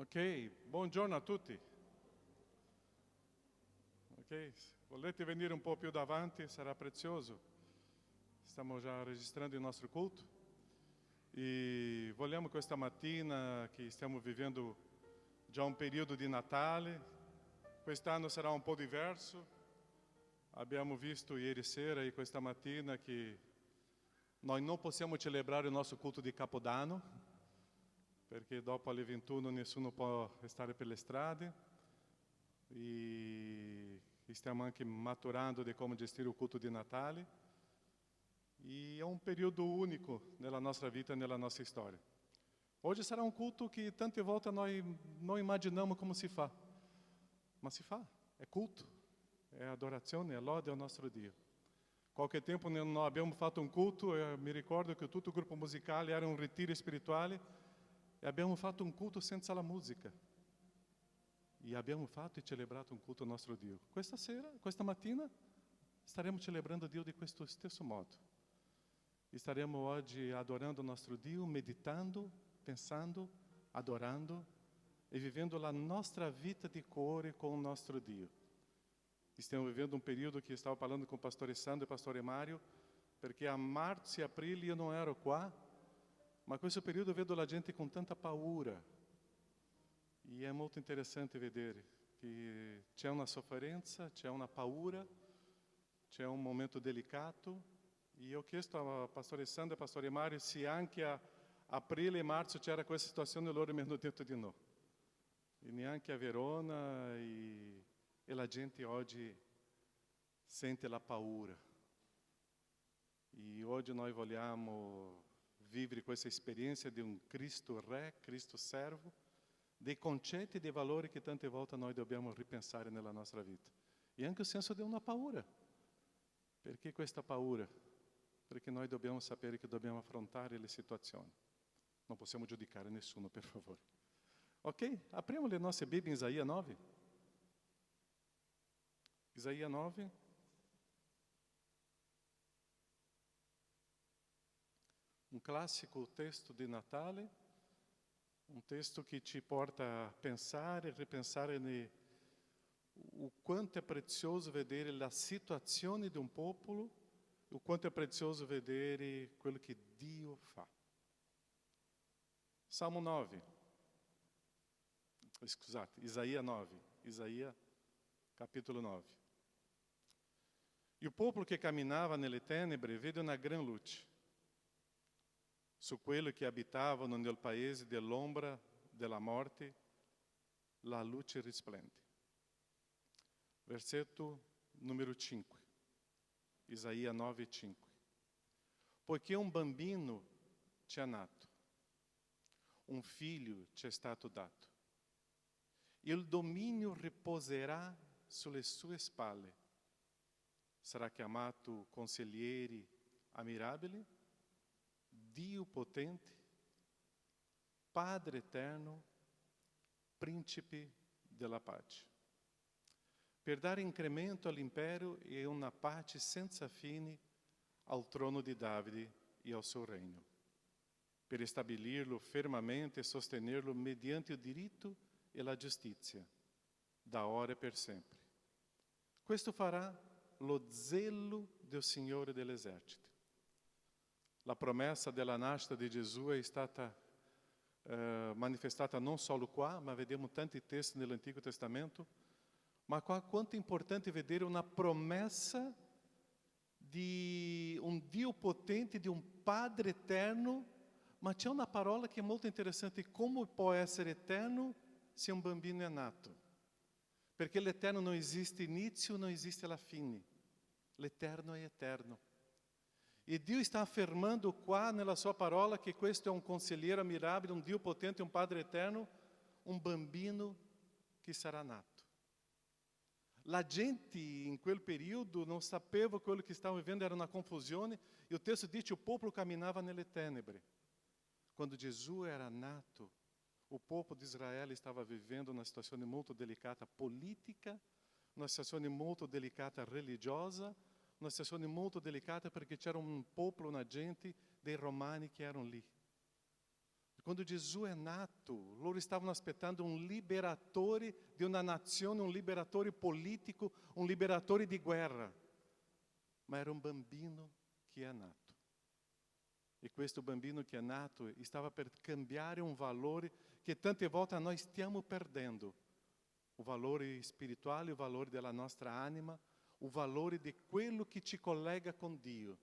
Ok, buongiorno a tutti. Ok, se volete venire un po' più davanti sarà prezioso. Stiamo già registrando il nostro culto e vogliamo questa mattina che stiamo vivendo già un periodo di Natale. Quest'anno sarà un po' diverso. Abbiamo visto ieri sera e questa mattina che noi non possiamo celebrare il nostro culto di Capodanno, perché dopo alle 21 nessuno può stare per le strade e stiamo anche maturando di come gestire il culto di Natale e è un periodo unico nella nostra vita e nella nostra storia. Oggi sarà un culto che tante volte noi non immaginiamo come si fa, ma si fa, è culto, è adorazione, è lode ao nostro Dio. Qualche tempo non abbiamo fatto un culto, mi ricordo che tutto il gruppo musicale era un ritiro spirituale e abbiamo fatto un culto senza la musica. E abbiamo fatto e celebrato un culto ao nostro Dio. Questa sera, questa mattina, staremo celebrando Dio di questo stesso modo. E staremo oggi adorando o nostro Dio, meditando, pensando, adorando e vivendo a nostra vita di cuore com o nostro Dio. Stiamo vivendo um período que estava falando com o pastor Sandro e o pastor Mário, perché a março e aprile io non ero qua, ma questo periodo vedo la gente com tanta paura. E é muito interessante vedere che c'è una sofferenza, c'è una paura, c'è un momento delicato. E io ho chiesto a pastore Sandro e pastore Mário se anche a aprile e marzo c'era questa situazione, loro mi hanno detto di no. E neanche a Verona e la gente oggi sente la paura. E oggi noi vogliamo vivere questa esperienza di un Cristo Re, Cristo Servo, dei concetti e dei valori che tante volte noi dobbiamo ripensare nella nostra vita. E anche il senso di una paura. Perché questa paura? Perché noi dobbiamo sapere che dobbiamo affrontare le situazioni. Non possiamo giudicare nessuno, per favore. Ok? Apriamo le nostre Bibbie in Isaia 9. Isaia 9. Un classico testo di Natale. Um texto que te porta a pensar e repensar o quanto é precioso vedere la situazione di un popolo, o quanto è prezioso vedere quello che Dio fa. Salmo 9. Scusate, Isaia 9. Isaia, capítulo 9. E o popolo que caminhava nelle tenebre vede una gran luce. Su quello che abitavano nel paese dell'ombra della morte, la luce risplende. Versetto número 5, Isaia 9, 5. Poiché un bambino ci è nato, un figlio ci è stato dato. Il dominio riposerà sulle sue spalle. Sarà chiamato consigliere ammirabile, Dio potente, Padre eterno, Principe della pace. Per dare incremento all'impero e una pace senza fine al trono di Davide e al suo regno, per stabilirlo fermamente e sostenerlo mediante il diritto e la giustizia, da ora e per sempre. Questo farà lo zelo del Signore degli eserciti. La promessa della nascita di Gesù è stata manifestata non solo qua, ma vediamo tanti testi nell'Antico Testamento. Ma qua quanto è importante vedere una promessa di un Dio potente, di un Padre eterno, ma c'è una parola che è molto interessante: come può essere eterno se un bambino è nato? Perché l'eterno non esiste inizio, non esiste la fine. L'eterno è eterno. E Dio está afirmando qua nella sua parola che questo è un consigliere ammirabile, un Dio potente, un Padre eterno, un bambino che sarà nato. La gente in quel periodo non sapeva quello che stava vivendo, era una confusione. E o texto diz que o povo caminhava nelle tenebre. Quando Gesù era nato, o povo de Israel estava vivendo uma situação muito delicata política, uma situação muito delicata religiosa, uma situação muito delicata perché c'era un popolo, una gente dei romani che erano lì. Quando Gesù è nato, loro stavano aspettando un liberatore di una nazione, un liberatore politico, un liberatore di guerra. Ma era un bambino che è nato. E questo bambino che è nato stava per cambiare un valore che tante volte noi stiamo perdendo. O valore spirituale, o valore della nostra anima, o valore di quello che ci collega con Dio.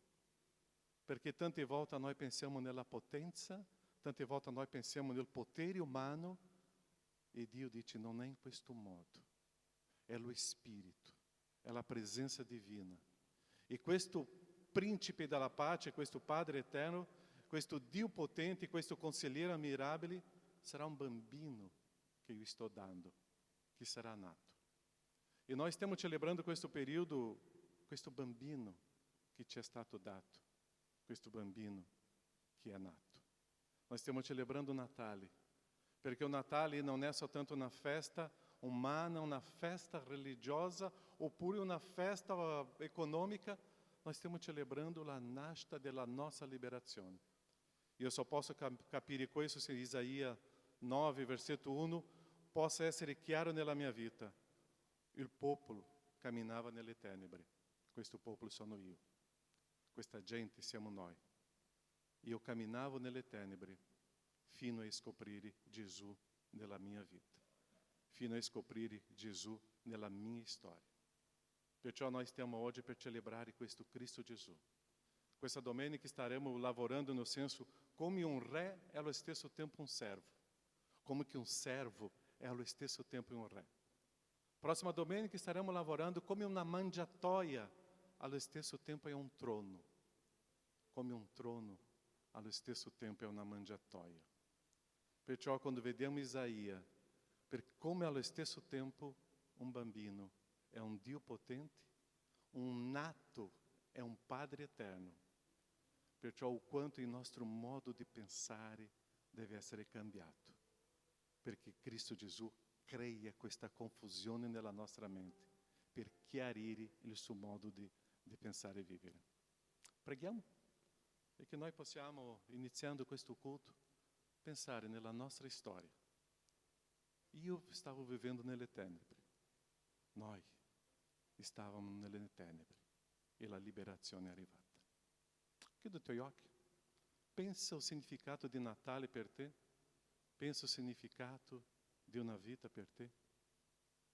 Perché tante volte noi pensiamo nella potenza, tante volte noi pensiamo nel potere umano, e Dio dice non è in questo modo. È lo Spirito, è la presenza divina. E questo principe della pace, questo Padre eterno, questo Dio potente, questo consigliere ammirabile, sarà un bambino che io sto dando, che sarà nato. E noi stiamo celebrando questo periodo, questo bambino che ci è stato dato, questo bambino che è nato. Noi stiamo celebrando o Natale, perché o Natale non è soltanto una festa umana, una festa religiosa, oppure una festa economica. Noi stiamo celebrando la nascita della nostra liberazione. Io só posso capire questo se Isaia 9, versetto 1, possa essere chiaro nella mia vita. Il popolo camminava nelle tenebre. Questo popolo sono io. Questa gente siamo noi. Io camminavo nelle tenebre fino a scoprire Gesù nella mia vita, fino a scoprire Gesù nella mia storia. Perciò noi stiamo oggi per celebrare questo Cristo Gesù. Questa domenica staremo lavorando no senso come un re è allo stesso tempo un servo, come che un servo è allo stesso tempo un re. Próxima domenica staremo lavorando come una mangiatoia, allo stesso tempo è un trono, come un trono allo stesso tempo è una mangiatoia. Perciò quando vediamo Isaia, per come allo stesso tempo un bambino è un Dio potente, un nato è un Padre eterno. Perciò o quanto il nostro modo di pensare deve essere cambiato, perché Cristo Gesù crea questa confusione nella nostra mente per chiarire il suo modo di pensare e vivere. Preghiamo e che noi possiamo, iniziando questo culto, pensare nella nostra storia. Io stavo vivendo nelle tenebre, noi stavamo nelle tenebre e la liberazione è arrivata. Chiudi i tuoi occhi, pensa o significato di Natale per te, pensa o significato di una vita per te,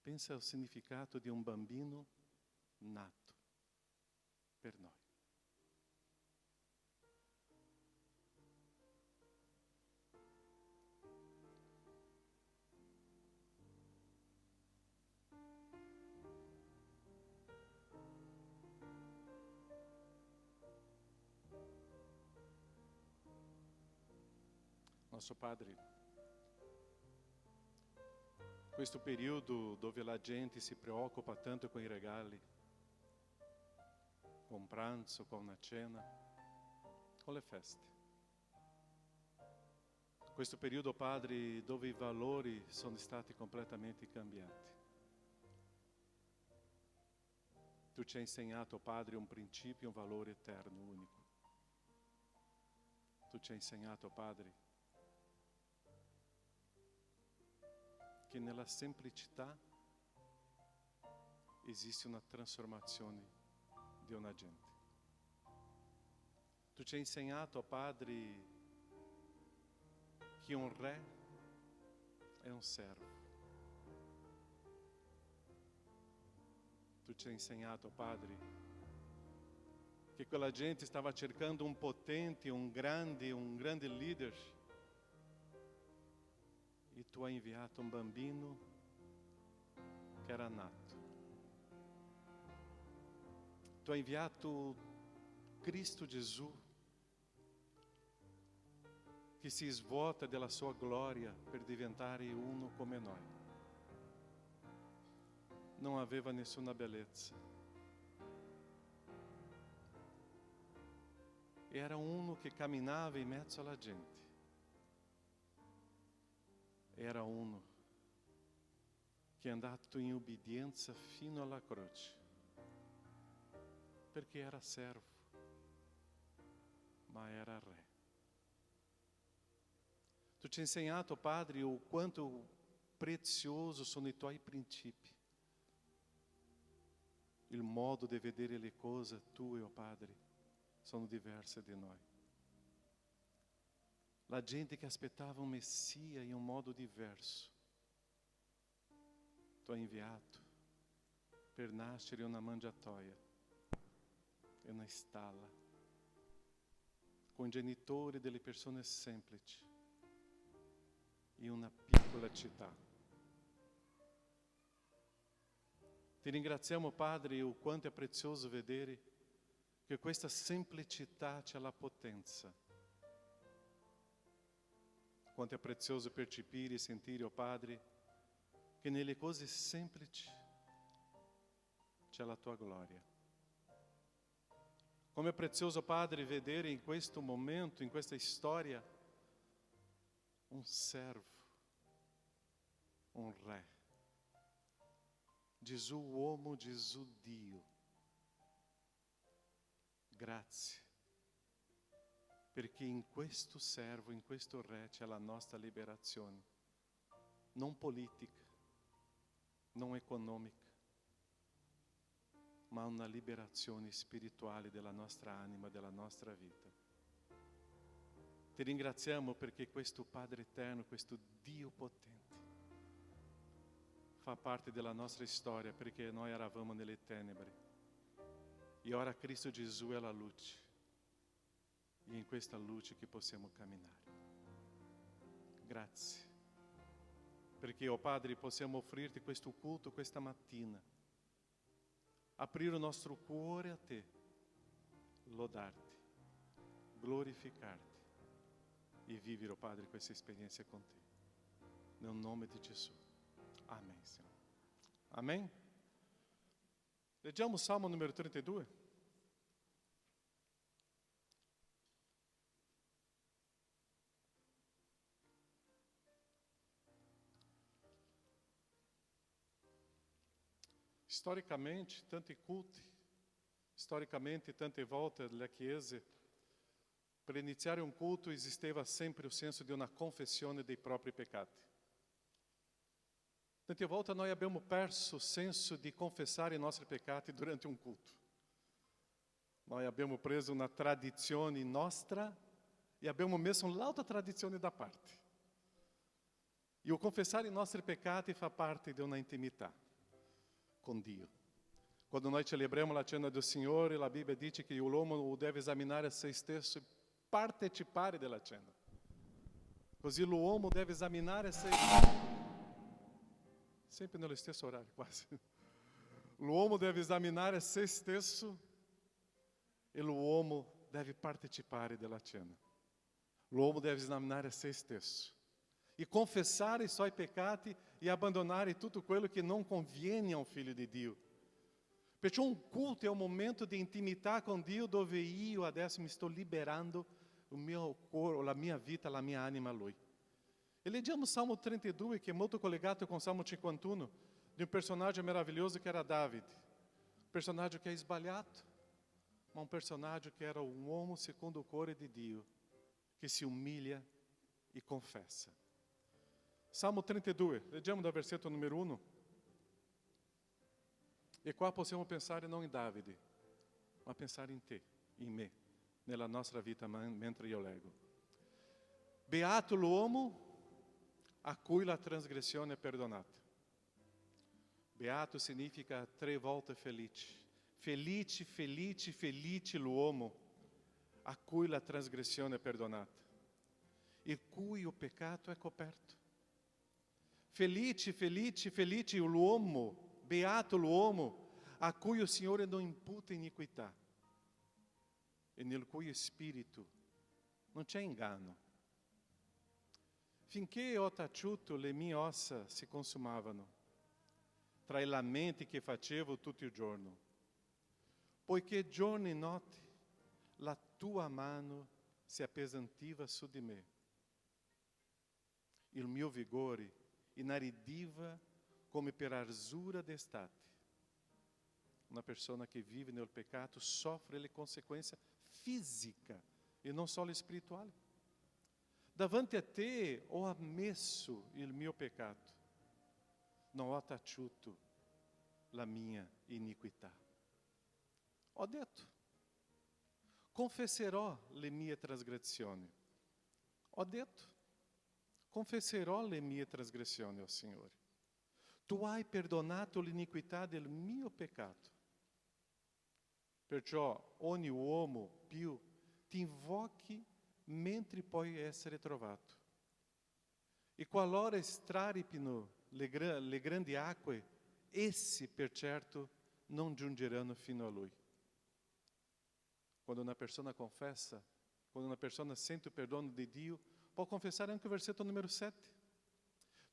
pensa al significato di un bambino nato per noi. Nosso Padre, questo periodo dove la gente si preoccupa tanto con i regali, con un pranzo, con una cena, con le feste. Questo periodo, Padre, dove i valori sono stati completamente cambiati. Tu ci hai insegnato, Padre, un principio e un valore eterno, unico. Tu ci hai insegnato, Padre, che nella semplicità esiste una trasformazione di una gente. Tu ci hai insegnato, Padre, che un re è un servo. Tu ci hai insegnato, Padre, che quella gente stava cercando un potente, un grande leader, e tu hai inviato un bambino che era nato. Tu hai inviato Cristo Gesù, che si svuota della sua gloria per diventare uno come noi. Non aveva nessuna bellezza. Era uno che camminava in mezzo alla gente. Era uno che è andato in obbedienza fino alla croce, perché era servo, ma era re. Tu ci hai insegnato, Padre, o quanto prezioso sono i tuoi principi. Il modo di vedere le cose tue, oh Padre, sono diverse di noi. La gente che aspettava un Messia in un modo diverso, tu hai inviato per nascere in una mangiatoia, in una stalla, con genitori delle persone semplici, in una piccola città. Ti ringraziamo, Padre, o quanto è prezioso vedere che questa semplicità c'è la potenza. Quanto è prezioso percepire e sentire, oh Padre, che nelle cose semplici c'è la tua gloria. Come è prezioso, Padre, vedere in questo momento, in questa storia, un servo, un re. Gesù uomo, Gesù Dio. Grazie, perché in questo servo, in questo re c'è la nostra liberazione, non politica, non economica, ma una liberazione spirituale della nostra anima, della nostra vita. Ti ringraziamo perché questo Padre eterno, questo Dio potente, fa parte della nostra storia, perché noi eravamo nelle tenebre e ora Cristo Gesù è la luce, e in questa luce che possiamo camminare. Grazie, perché, oh Padre, possiamo offrirti questo culto questa mattina, aprire il nostro cuore a Te, lodarti, glorificarti e vivere, oh Padre, questa esperienza con Te. Nel nome di Gesù. Amém, Senhor. Amém? Leggiamo Salmo numero 32. Storicamente, tanti culti, storicamente, tante volte alle chiese, per iniziare un culto esisteva sempre il senso di una confessione dei propri peccati. Tante volte noi abbiamo perso il senso di confessare i nostri peccati durante un culto. Noi abbiamo preso una tradizione nostra e abbiamo messo un'altra tradizione da parte. E o confessare i nostri peccati fa parte di una intimità con Dio. Quando noi celebriamo la cena del Signore, la Bibbia dice che l'uomo deve esaminare a se stesso e partecipare della cena. Così l'uomo deve esaminare a se stesso. Sempre nello stesso orario, quase. L'uomo deve esaminare a se stesso e l'uomo deve partecipare della cena. L'uomo deve esaminare a se stesso e confessare i suoi peccati e abbandonare tutto quello che non conviene a un figlio di Dio. Perciò un culto è un momento di intimità con Dio dove io adesso mi sto liberando il mio cuore, la mia vita, la mia anima a Lui. E leggiamo Salmo 32, che è molto collegato con Salmo 51, di un personaggio meraviglioso che era Davide. Un personaggio che è sbagliato, ma un personaggio che era un uomo secondo il cuore di Dio, che si umilia e confessa. Salmo 32, leggiamo dal versetto numero 1. E qua possiamo pensare non in Davide, ma pensare in te, in me, nella nostra vita mentre io leggo. Beato l'uomo a cui la trasgressione è perdonata. Beato significa 3 volte felice. Felice, felice, felice l'uomo a cui la trasgressione è perdonata e cui il peccato è coperto. Felice, felice, felice l'uomo, beato l'uomo a cui il Signore non imputa iniquità e nel cui spirito non c'è inganno. Finché ho taciuto, le mie ossa si consumavano, tra i lamenti che facevo tutto il giorno. Poiché giorno e notte la tua mano si appesantiva su di me. Il mio vigore inaridiva come per arzura d'estate. Una persona che vive nel peccato soffre le conseguenze fisiche e non solo spirituali. Davanti a te ho ammesso il mio peccato, non ho taciuto la mia iniquità. Ho detto, confesserò le mie trasgressioni. Ho detto, confesserò le mie trasgressioni ao Signore. Tu hai perdonato l'iniquità del mio peccato. Perciò ogni uomo pio ti invochi mentre puoi essere trovato. E qualora straripino le grandi acque, essi per certo non giungeranno fino a lui. Quando uma pessoa confessa, quando uma pessoa sente o perdão de Deus, pode confessar anche o versículo número 7.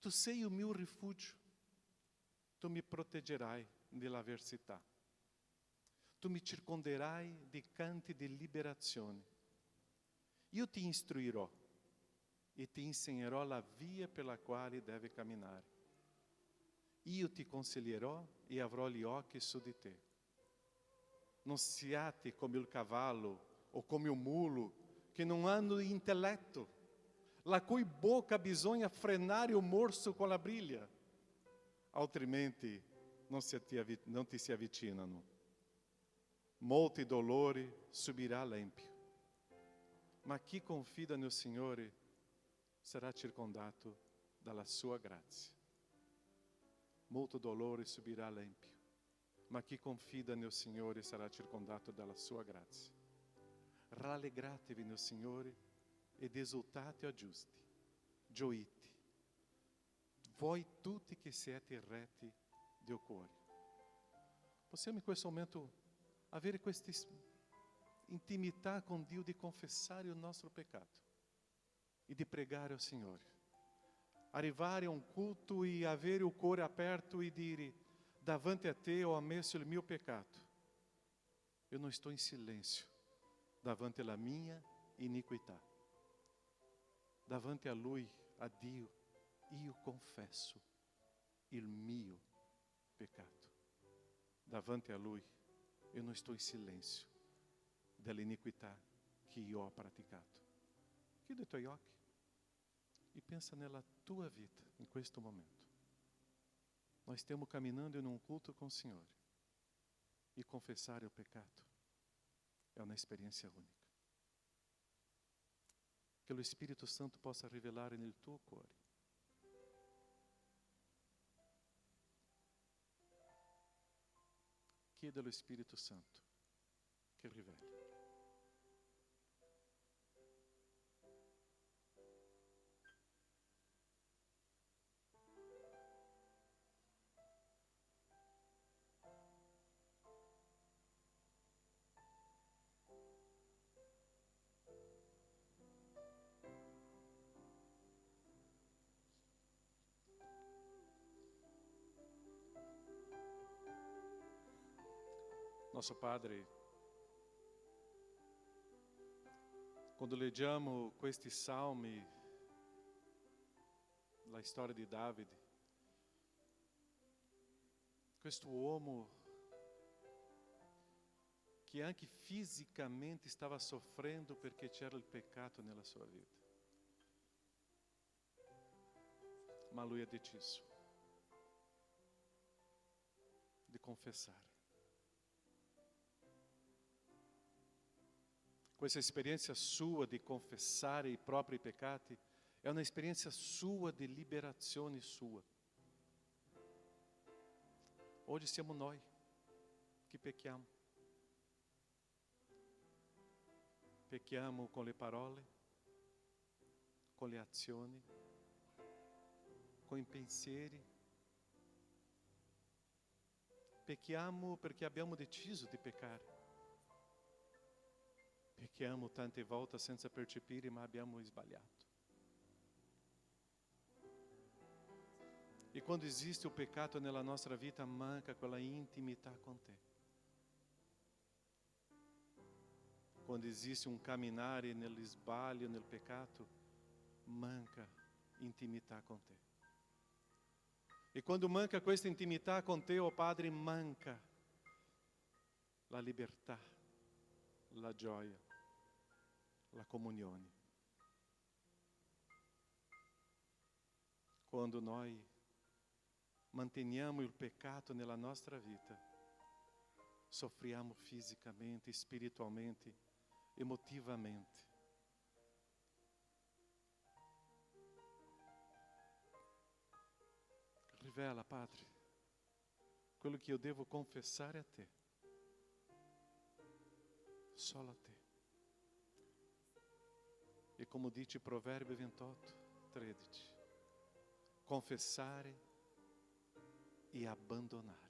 Tu sei o meu refúgio, tu me protegerai nell'avversità. Tu mi circonderai di canti di liberazione. Io ti istruirò e ti insegnerò la via per la quale devi camminare. Io ti consiglierò e avrò gli occhi su di te. Non siate come il cavallo o come o mulo, che non hanno intelletto, la cui bocca bisogna frenare o morso con la briglia, altrimenti non ti si avvicinano. Molti dolori subirà l'empio, ma chi confida nel Signore sarà circondato dalla sua grazia. Molto dolore subirà l'empio, ma chi confida nel Signore sarà circondato dalla sua grazia. Rallegratevi nel Signore ed esultate a giusti, gioite, voi tutti che siete retti del cuore. Possiamo in questo momento avere questa intimità con Dio di confessare il nostro peccato e di pregare al Signore. Arrivare a un culto e avere il cuore aperto e dire: davanti a te ho ammesso il mio peccato. Eu não estou em silêncio davanti alla minha iniquità. Davanti a Lui, a Dio, io confesso il mio peccato. Davanti a Lui, eu não estou em silêncio dell'iniquità che io ho praticato. Chiudi i tuoi occhi e pensa nella tua vita in questo momento. Nós estamos caminhando em um culto com o Senhor. E confessar o pecado é uma experiência única. Que o Espírito Santo possa revelar nel tuo cuore. Chieda ao Espírito Santo que revele. Nosso Padre, quando leggiamo questi salmi, la storia di Davide, questo uomo che anche fisicamente stava soffrendo perché c'era il peccato nella sua vita. Ma lui ha deciso di confessare. Questa esperienza sua di confessare i propri peccati è un'esperienza sua di liberazione sua. Oggi siamo noi che pecchiamo. Pecchiamo con le parole, con le azioni, con i pensieri. Pecchiamo perché abbiamo deciso di peccare. Pecchiamo tante volte senza percepire, ma abbiamo sbagliato. E quando esiste o peccato nella nostra vita, manca quella intimità con te. Quando esiste un camminare nello sbaglio, nel peccato, manca intimità con te. E quando manca questa intimità con te, oh Padre, manca la libertà, la gioia, la comunione. quando nós manteniamo il peccato nella nostra vita, soffriamo fisicamente, spiritualmente, emotivamente. Rivela, Padre, quello che io devo confessare a te, solo a te. E come dice Proverbio 28:13, confessare e abbandonare.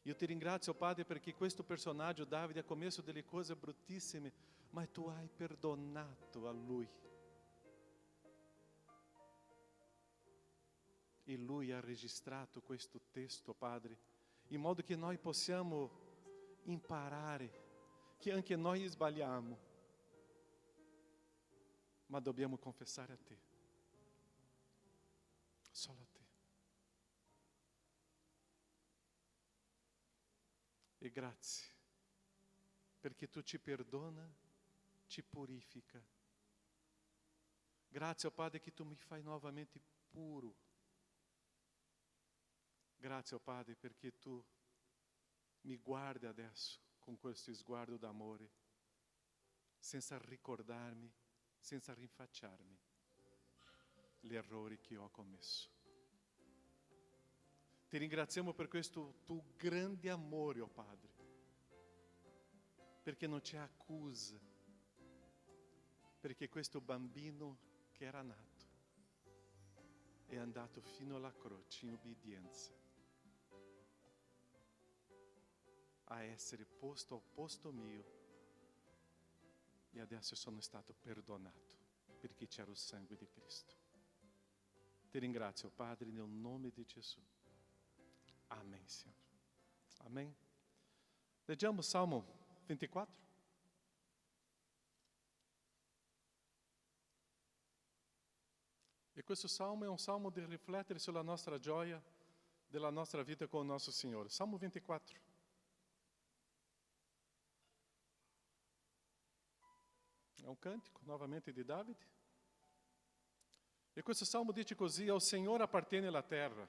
Io ti ringrazio, Padre, perché questo personaggio, Davide, ha commesso delle cose bruttissime, ma tu hai perdonato a lui. E lui ha registrato questo testo, Padre, in modo che noi possiamo imparare che anche noi sbagliamo, ma dobbiamo confessare a te, solo a te. E grazie, perché tu ci perdona, ci purifica. Grazie, oh Padre, che tu mi fai nuovamente puro. Grazie, oh Padre, perché tu mi guardi adesso con questo sguardo d'amore, senza ricordarmi, senza rinfacciarmi gli errori che ho commesso. Ti ringraziamo per questo tuo grande amore, oh Padre, perché non ci accusa, perché questo bambino che era nato è andato fino alla croce in obbedienza a essere posto al posto mio, e adesso sono stato perdonato perché c'era il sangue di Cristo. Ti ringrazio, Padre, nel nome di Gesù. Amém, Senhor. Amém. Leggiamo Salmo 24. E questo salmo è un salmo di riflettere sulla nostra gioia della nostra vita con il nostro Signore. Salmo 24. È un cantico, novamente, di Davide. E questo salmo dice così: ao Senhor appartiene la terra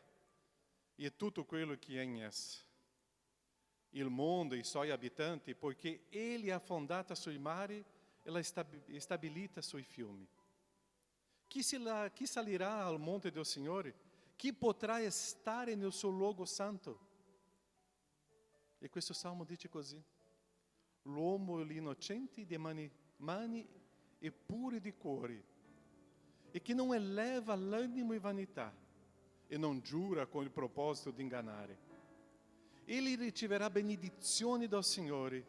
e tutto quello che è in essa, il mondo e i suoi abitanti, poiché Ele ha fondata sui mari e la stabilita sui fiumi. Chi salirà al monte del Signore? Chi potrà stare nel suo luogo santo? E questo salmo dice così: l'uomo l'innocente di mani e puri di cuore, e che non eleva l'animo in vanità, e non giura con il proposito di ingannare. Egli riceverà benedizioni dal Signore,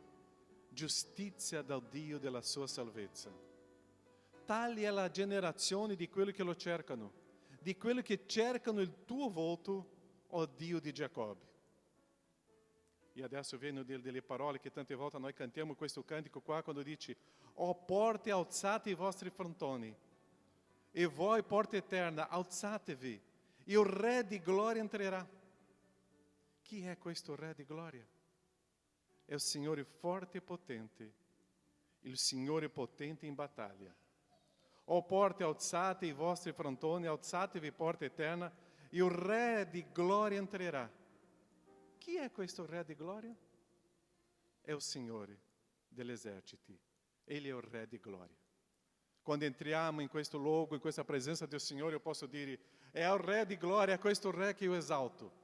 giustizia dal Dio della sua salvezza. Tale è la generazione di quelli che lo cercano, di quelli che cercano il tuo volto, o Dio di Giacobbe. E adesso vengono delle parole che tante volte noi cantiamo questo cantico qua, quando dice: «O porte, alzate i vostri frontoni, e voi, porta eterna, alzatevi, e il Re di gloria entrerà». Chi è questo Re di gloria? È il Signore forte e potente, il Signore potente in battaglia. O porte, alzate i vostri frontoni, alzatevi, porta eterna, e il Re di gloria entrerà. Chi è questo Re di gloria? È il Signore degli eserciti. Egli è il Re di gloria. Quando entriamo in questo luogo, in questa presenza del Signore, io posso dire: è il Re di gloria, è questo Re che io esalto.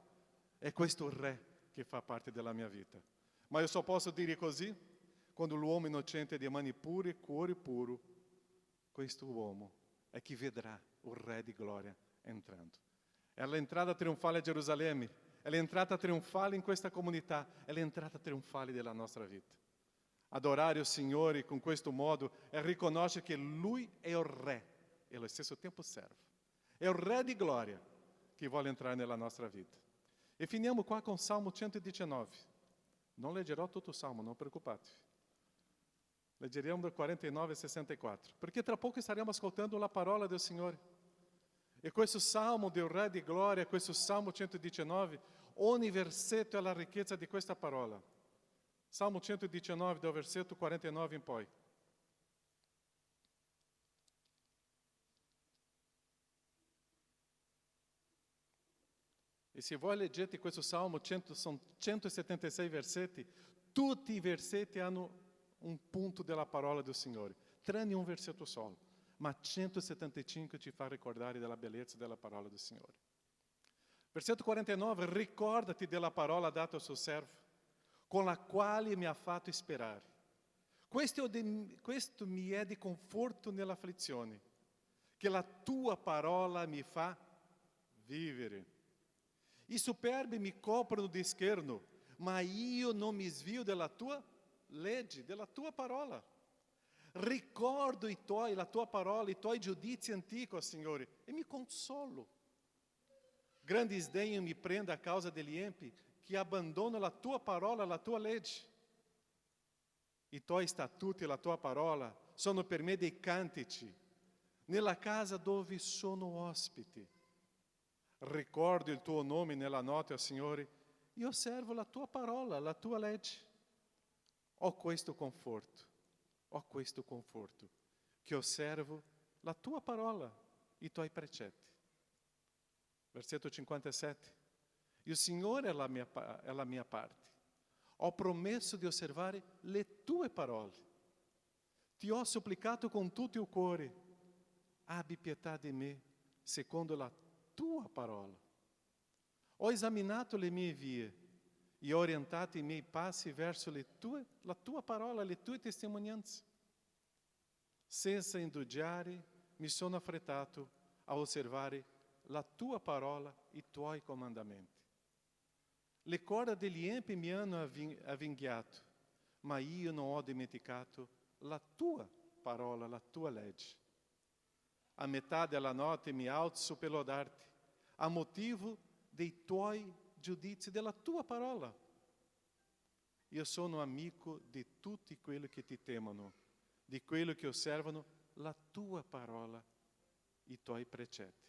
È questo Re che fa parte della mia vita. Ma io só posso dire così quando l'uomo innocente di mani pure, cuore puro, questo uomo è chi vedrà il Re di gloria entrando. È l'entrata trionfale a Gerusalemme, è l'entrata trionfale in questa comunità, è l'entrata trionfale della nostra vita. Adorare il Signore con questo modo è riconoscere che Lui è il Re e allo stesso tempo servo. È il Re di gloria che vuole entrare nella nostra vita. E finiamo qua con Salmo 119. Non leggerò tutto il Salmo, non preoccupatevi. Leggeremo da 49 a 64, perché tra poco staremo ascoltando la parola del Signore. E questo Salmo del Re di gloria, questo Salmo 119, ogni versetto è la ricchezza di questa parola. Salmo 119, dal versetto 49 in poi. E se voi leggete questo Salmo, sono 176 versetti, tutti i versetti hanno un punto della parola del Signore, tranne un versetto solo, ma 175 ci fa ricordare della bellezza della parola del Signore. Versetto 49, ricordati della parola data al suo servo, con la quale mi ha fatto sperare. Questo mi è di conforto nell'afflizione, che la tua parola mi fa vivere. I superbi mi coprono di scherno, ma io non mi svio della tua legge, della tua parola. Ricordo la tua parola, i tuoi giudizi antichi, Signore, e mi consolo. Grande sdegno mi prende a causa degli empi, che abbandonano la tua parola, la tua legge. I tuoi statuti e la tua parola sono per me dei cantici, nella casa dove sono ospite. Ricordo il tuo nome nella notte, Signore, io osservo la tua parola, la tua legge. Ho questo conforto, che osservo la tua parola, i tuoi precetti. Versetto 57, il Signore è la mia parte. Ho promesso di osservare le tue parole. Ti ho supplicato con tutto il cuore, abbi pietà di me, secondo la tua parola. Ho esaminato le mie vie e ho orientato i miei passi verso la tua parola, le tue testimonianze. Senza indugiare, mi sono affrettato a osservare la tua parola, i tuoi comandamenti. Le corda degli empi mi hanno avvinghiato, ma io non ho dimenticato la tua parola, la tua legge. A metà della notte mi alzo per lodarti, a motivo dei tuoi giudizi, della tua parola. Io sono amico di tutti quelli che ti temono, di quelli che osservano la tua parola, i tuoi precetti.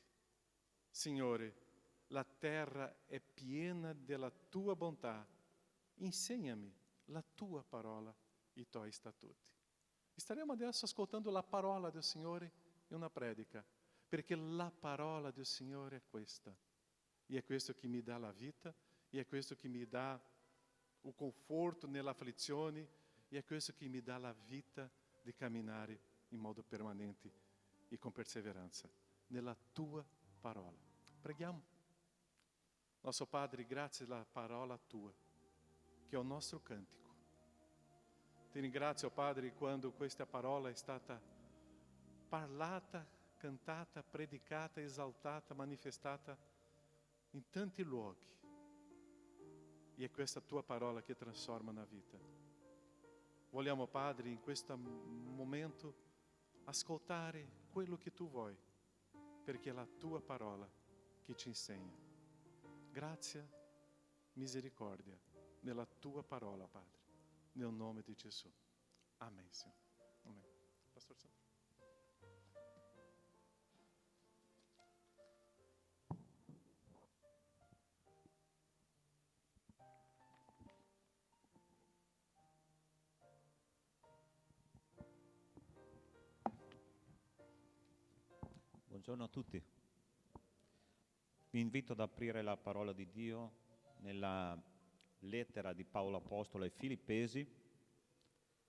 Signore, la terra è piena della tua bontà. Insegnami la tua parola, i tuoi statuti. Staremo adesso ascoltando la parola del Signore in una predica, perché la parola del Signore è questa. E è questo che mi dà la vita, e è questo che mi dà il conforto nell'afflizione, e è questo che mi dà la vita di camminare in modo permanente e con perseveranza nella tua parola. Preghiamo. Nostro Padre, grazie alla parola tua, che è il nostro cantico. Ti ringrazio, Padre, quando questa parola è stata parlata, cantata, predicata, esaltata, manifestata in tanti luoghi. E è questa tua parola che trasforma la vita. Vogliamo, Padre, in questo momento ascoltare quello che tu vuoi, perché è la tua parola che ci insegna. Grazia, misericordia nella tua parola, Padre, nel nome di Gesù. Amen, Signore. Amen. Pastor Sandro. Buongiorno a tutti. Vi invito ad aprire la parola di Dio nella lettera di Paolo Apostolo ai Filippesi,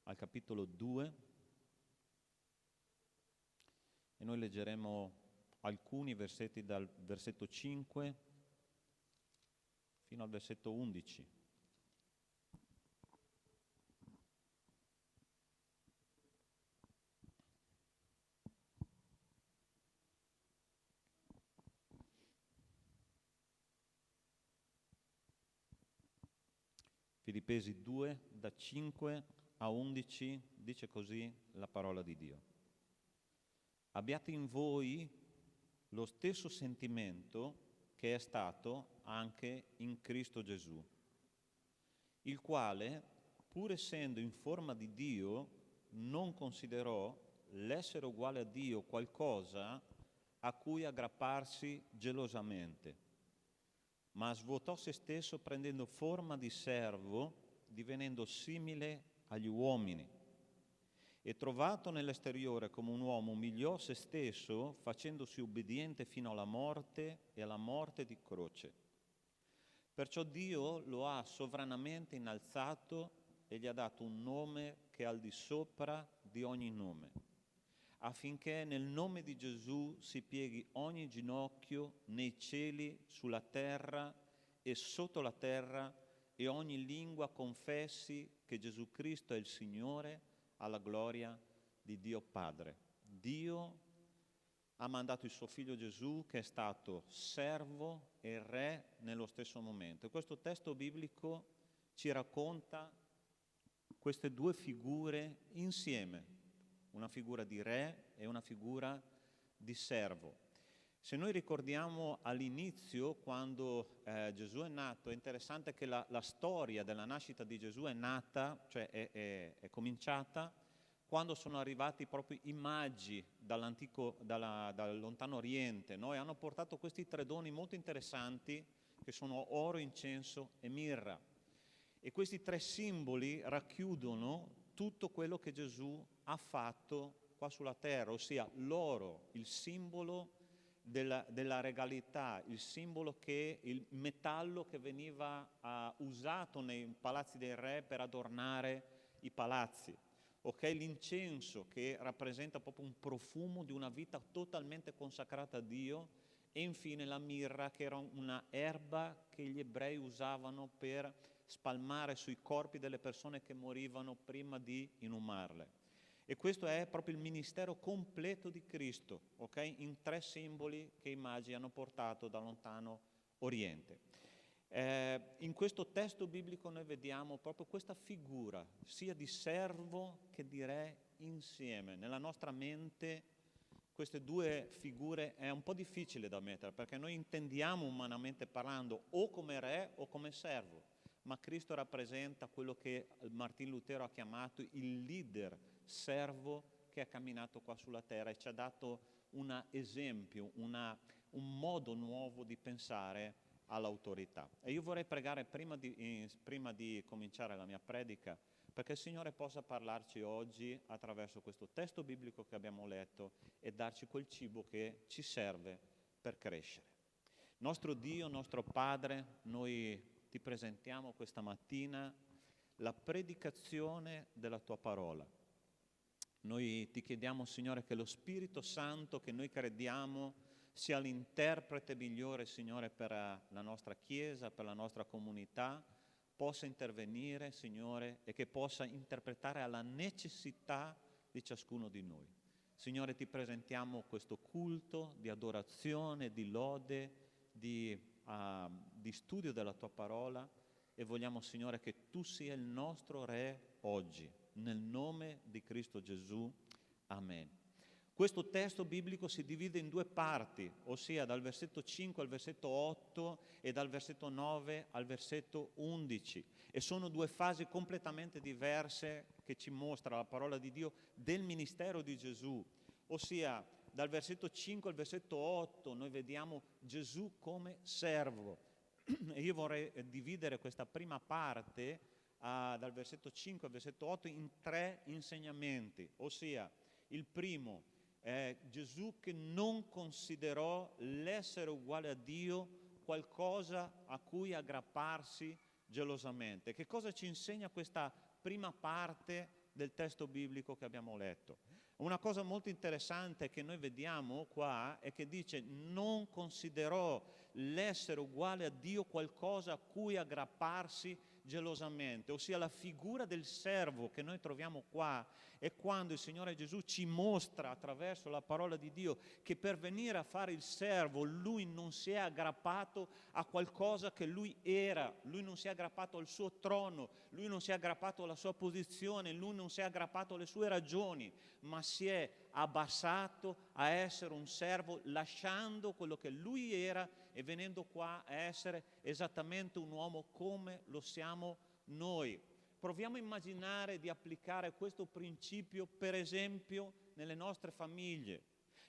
al capitolo 2, e noi leggeremo alcuni versetti dal versetto 5 fino al versetto 11. Filippesi 2, da 5 a 11, dice così la parola di Dio. Abbiate in voi lo stesso sentimento che è stato anche in Cristo Gesù, il quale, pur essendo in forma di Dio, non considerò l'essere uguale a Dio qualcosa a cui aggrapparsi gelosamente, ma svuotò se stesso prendendo forma di servo, divenendo simile agli uomini. E trovato nell'esteriore come un uomo, umiliò se stesso, facendosi obbediente fino alla morte e alla morte di croce. Perciò Dio lo ha sovranamente innalzato e gli ha dato un nome che è al di sopra di ogni nome, affinché nel nome di Gesù si pieghi ogni ginocchio nei cieli, sulla terra e sotto la terra, e ogni lingua confessi che Gesù Cristo è il Signore, alla gloria di Dio Padre. Dio ha mandato il suo figlio Gesù, che è stato servo e re nello stesso momento. E questo testo biblico ci racconta queste due figure insieme, una figura di re e una figura di servo. Se noi ricordiamo all'inizio, quando Gesù è nato, è interessante che la storia della nascita di Gesù è nata, cioè è cominciata, quando sono arrivati proprio i magi dal lontano Oriente, no? E hanno portato questi 3 doni molto interessanti, che sono oro, incenso e mirra. E questi 3 simboli racchiudono tutto quello che Gesù ha fatto qua sulla terra, ossia l'oro, il simbolo della regalità, il simbolo il metallo che veniva usato nei palazzi dei re per adornare i palazzi. Okay? L'incenso, che rappresenta proprio un profumo di una vita totalmente consacrata a Dio, e infine la mirra, che era una erba che gli ebrei usavano per spalmare sui corpi delle persone che morivano prima di inumarle. E questo è proprio il ministero completo di Cristo, okay? In 3 simboli che i magi hanno portato da lontano Oriente. In questo testo biblico noi vediamo proprio questa figura, sia di servo che di re insieme. Nella nostra mente queste 2 figure è un po' difficile da mettere, perché noi intendiamo, umanamente parlando, o come re o come servo, ma Cristo rappresenta quello che Martin Lutero ha chiamato il leader servo che ha camminato qua sulla terra e ci ha dato un esempio, un modo nuovo di pensare all'autorità. E io vorrei pregare prima di cominciare la mia predica, perché il Signore possa parlarci oggi attraverso questo testo biblico che abbiamo letto e darci quel cibo che ci serve per crescere. Nostro Dio, nostro Padre, noi ti presentiamo questa mattina la predicazione della tua parola. Noi ti chiediamo, Signore, che lo Spirito Santo, che noi crediamo sia l'interprete migliore, Signore, per la nostra Chiesa, per la nostra comunità, possa intervenire, Signore, e che possa interpretare alla necessità di ciascuno di noi. Signore, ti presentiamo questo culto di adorazione, di lode, di studio della tua parola, e vogliamo, Signore, che tu sia il nostro Re oggi, nel nome di Cristo Gesù. Amen. Questo testo biblico si divide in 2 parti, ossia dal versetto 5 al versetto 8 e dal versetto 9 al versetto 11. E sono 2 fasi completamente diverse che ci mostra la parola di Dio del ministero di Gesù. Ossia, dal versetto 5 al versetto 8 noi vediamo Gesù come servo. E io vorrei dividere questa prima parte dal versetto 5 al versetto 8 in 3 insegnamenti. Ossia, il primo è Gesù che non considerò l'essere uguale a Dio qualcosa a cui aggrapparsi gelosamente. Che cosa ci insegna questa prima parte del testo biblico che abbiamo letto? Una cosa molto interessante che noi vediamo qua è che dice non considerò l'essere uguale a Dio qualcosa a cui aggrapparsi gelosamente, ossia la figura del servo che noi troviamo qua è quando il Signore Gesù ci mostra attraverso la parola di Dio che per venire a fare il servo lui non si è aggrappato a qualcosa che lui era, lui non si è aggrappato al suo trono, lui non si è aggrappato alla sua posizione, lui non si è aggrappato alle sue ragioni, ma si è abbassato a essere un servo, lasciando quello che lui era e venendo qua a essere esattamente un uomo come lo siamo noi. Proviamo a immaginare di applicare questo principio, per esempio, nelle nostre famiglie,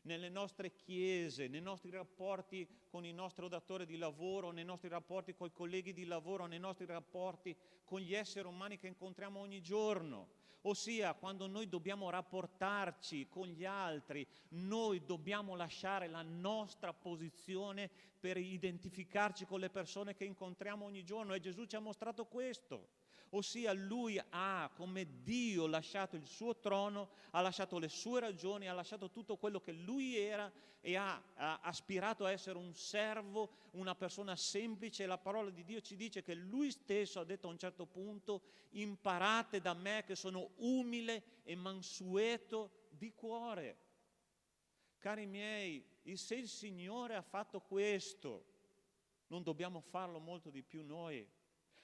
nelle nostre chiese, nei nostri rapporti con il nostro datore di lavoro, nei nostri rapporti con i colleghi di lavoro, nei nostri rapporti con gli esseri umani che incontriamo ogni giorno. Ossia, quando noi dobbiamo rapportarci con gli altri, noi dobbiamo lasciare la nostra posizione per identificarci con le persone che incontriamo ogni giorno, e Gesù ci ha mostrato questo. Ossia, lui ha, come Dio, lasciato il suo trono, ha lasciato le sue ragioni, ha lasciato tutto quello che lui era e ha aspirato a essere un servo, una persona semplice. La parola di Dio ci dice che lui stesso ha detto a un certo punto: imparate da me che sono umile e mansueto di cuore. Cari miei, se il Signore ha fatto questo, non dobbiamo farlo molto di più noi?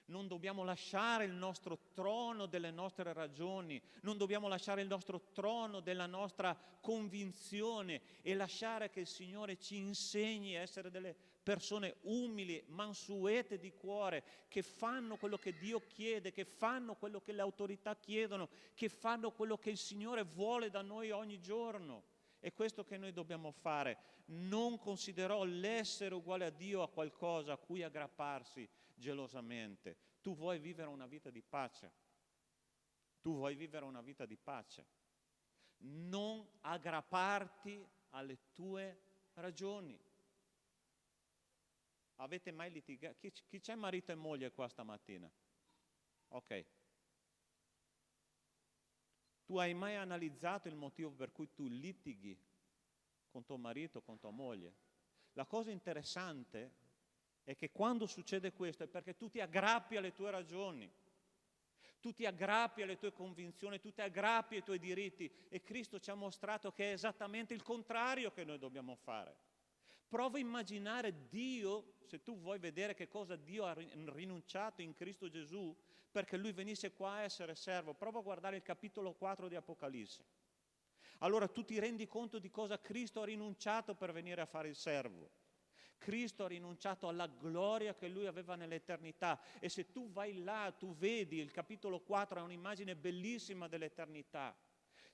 Non dobbiamo lasciare il nostro trono delle nostre ragioni, non dobbiamo lasciare il nostro trono della nostra convinzione e lasciare che il Signore ci insegni a essere delle persone umili, mansuete di cuore, che fanno quello che Dio chiede, che fanno quello che le autorità chiedono, che fanno quello che il Signore vuole da noi ogni giorno. È questo che noi dobbiamo fare. Non considerò l'essere uguale a Dio a qualcosa a cui aggrapparsi gelosamente. Tu vuoi vivere una vita di pace. Tu vuoi vivere una vita di pace. Non aggrapparti alle tue ragioni. Avete mai litigato? Chi c'è marito e moglie qua stamattina? Ok. Tu hai mai analizzato il motivo per cui tu litighi con tuo marito, con tua moglie? La cosa interessante è che quando succede questo è perché tu ti aggrappi alle tue ragioni, tu ti aggrappi alle tue convinzioni, tu ti aggrappi ai tuoi diritti, e Cristo ci ha mostrato che è esattamente il contrario che noi dobbiamo fare. Prova a immaginare Dio, se tu vuoi vedere che cosa Dio ha rinunciato in Cristo Gesù perché Lui venisse qua a essere servo. Prova a guardare il capitolo 4 di Apocalisse. Allora tu ti rendi conto di cosa Cristo ha rinunciato per venire a fare il servo. Cristo ha rinunciato alla gloria che Lui aveva nell'eternità, e se tu vai là, tu vedi, il capitolo 4 è un'immagine bellissima dell'eternità.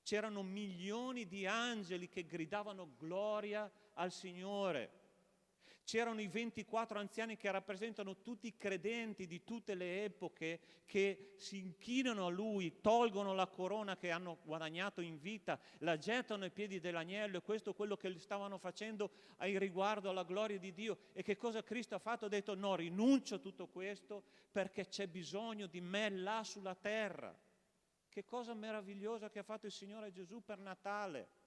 C'erano milioni di angeli che gridavano gloria al Signore. C'erano i 24 anziani che rappresentano tutti i credenti di tutte le epoche che si inchinano a Lui, tolgono la corona che hanno guadagnato in vita, la gettano ai piedi dell'agnello, e questo è quello che stavano facendo riguardo alla gloria di Dio. E che cosa Cristo ha fatto? Ha detto: no, rinuncio a tutto questo perché c'è bisogno di me là sulla terra. Che cosa meravigliosa che ha fatto il Signore Gesù per Natale.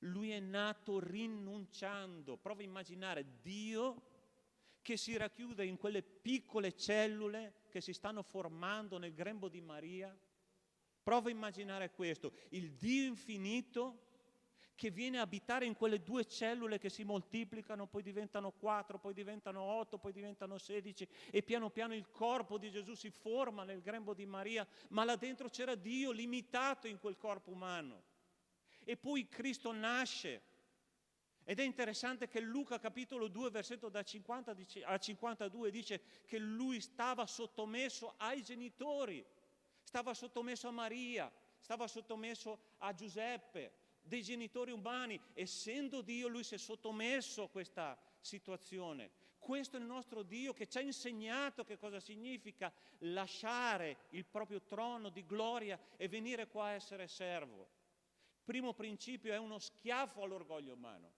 Lui è nato rinunciando. Prova a immaginare Dio che si racchiude in quelle piccole cellule che si stanno formando nel grembo di Maria. Prova a immaginare questo, il Dio infinito che viene a abitare in quelle due cellule che si moltiplicano, poi diventano 4, poi diventano 8, poi diventano 16, e piano piano il corpo di Gesù si forma nel grembo di Maria, ma là dentro c'era Dio limitato in quel corpo umano. E poi Cristo nasce, ed è interessante che Luca capitolo 2 versetto da 50 a 52 dice che Lui stava sottomesso ai genitori, stava sottomesso a Maria, stava sottomesso a Giuseppe, dei genitori umani. Essendo Dio, Lui si è sottomesso a questa situazione. Questo è il nostro Dio che ci ha insegnato che cosa significa lasciare il proprio trono di gloria e venire qua a essere servo. Primo principio: è uno schiaffo all'orgoglio umano.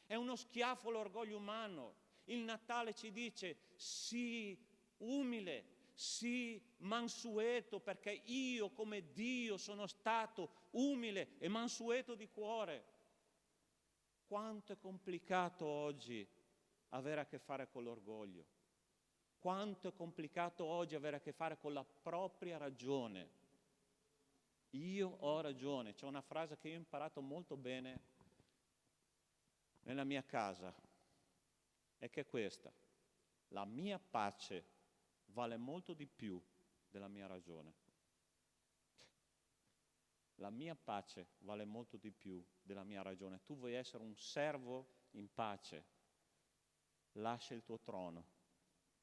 È uno schiaffo all'orgoglio umano. Il Natale ci dice: sii umile, sii mansueto, perché io come Dio sono stato umile e mansueto di cuore. Quanto è complicato oggi avere a che fare con l'orgoglio. Quanto è complicato oggi avere a che fare con la propria ragione. Io ho ragione. C'è una frase che io ho imparato molto bene nella mia casa, e che è questa: la mia pace vale molto di più della mia ragione. La mia pace vale molto di più della mia ragione. Tu vuoi essere un servo in pace? Lascia il tuo trono,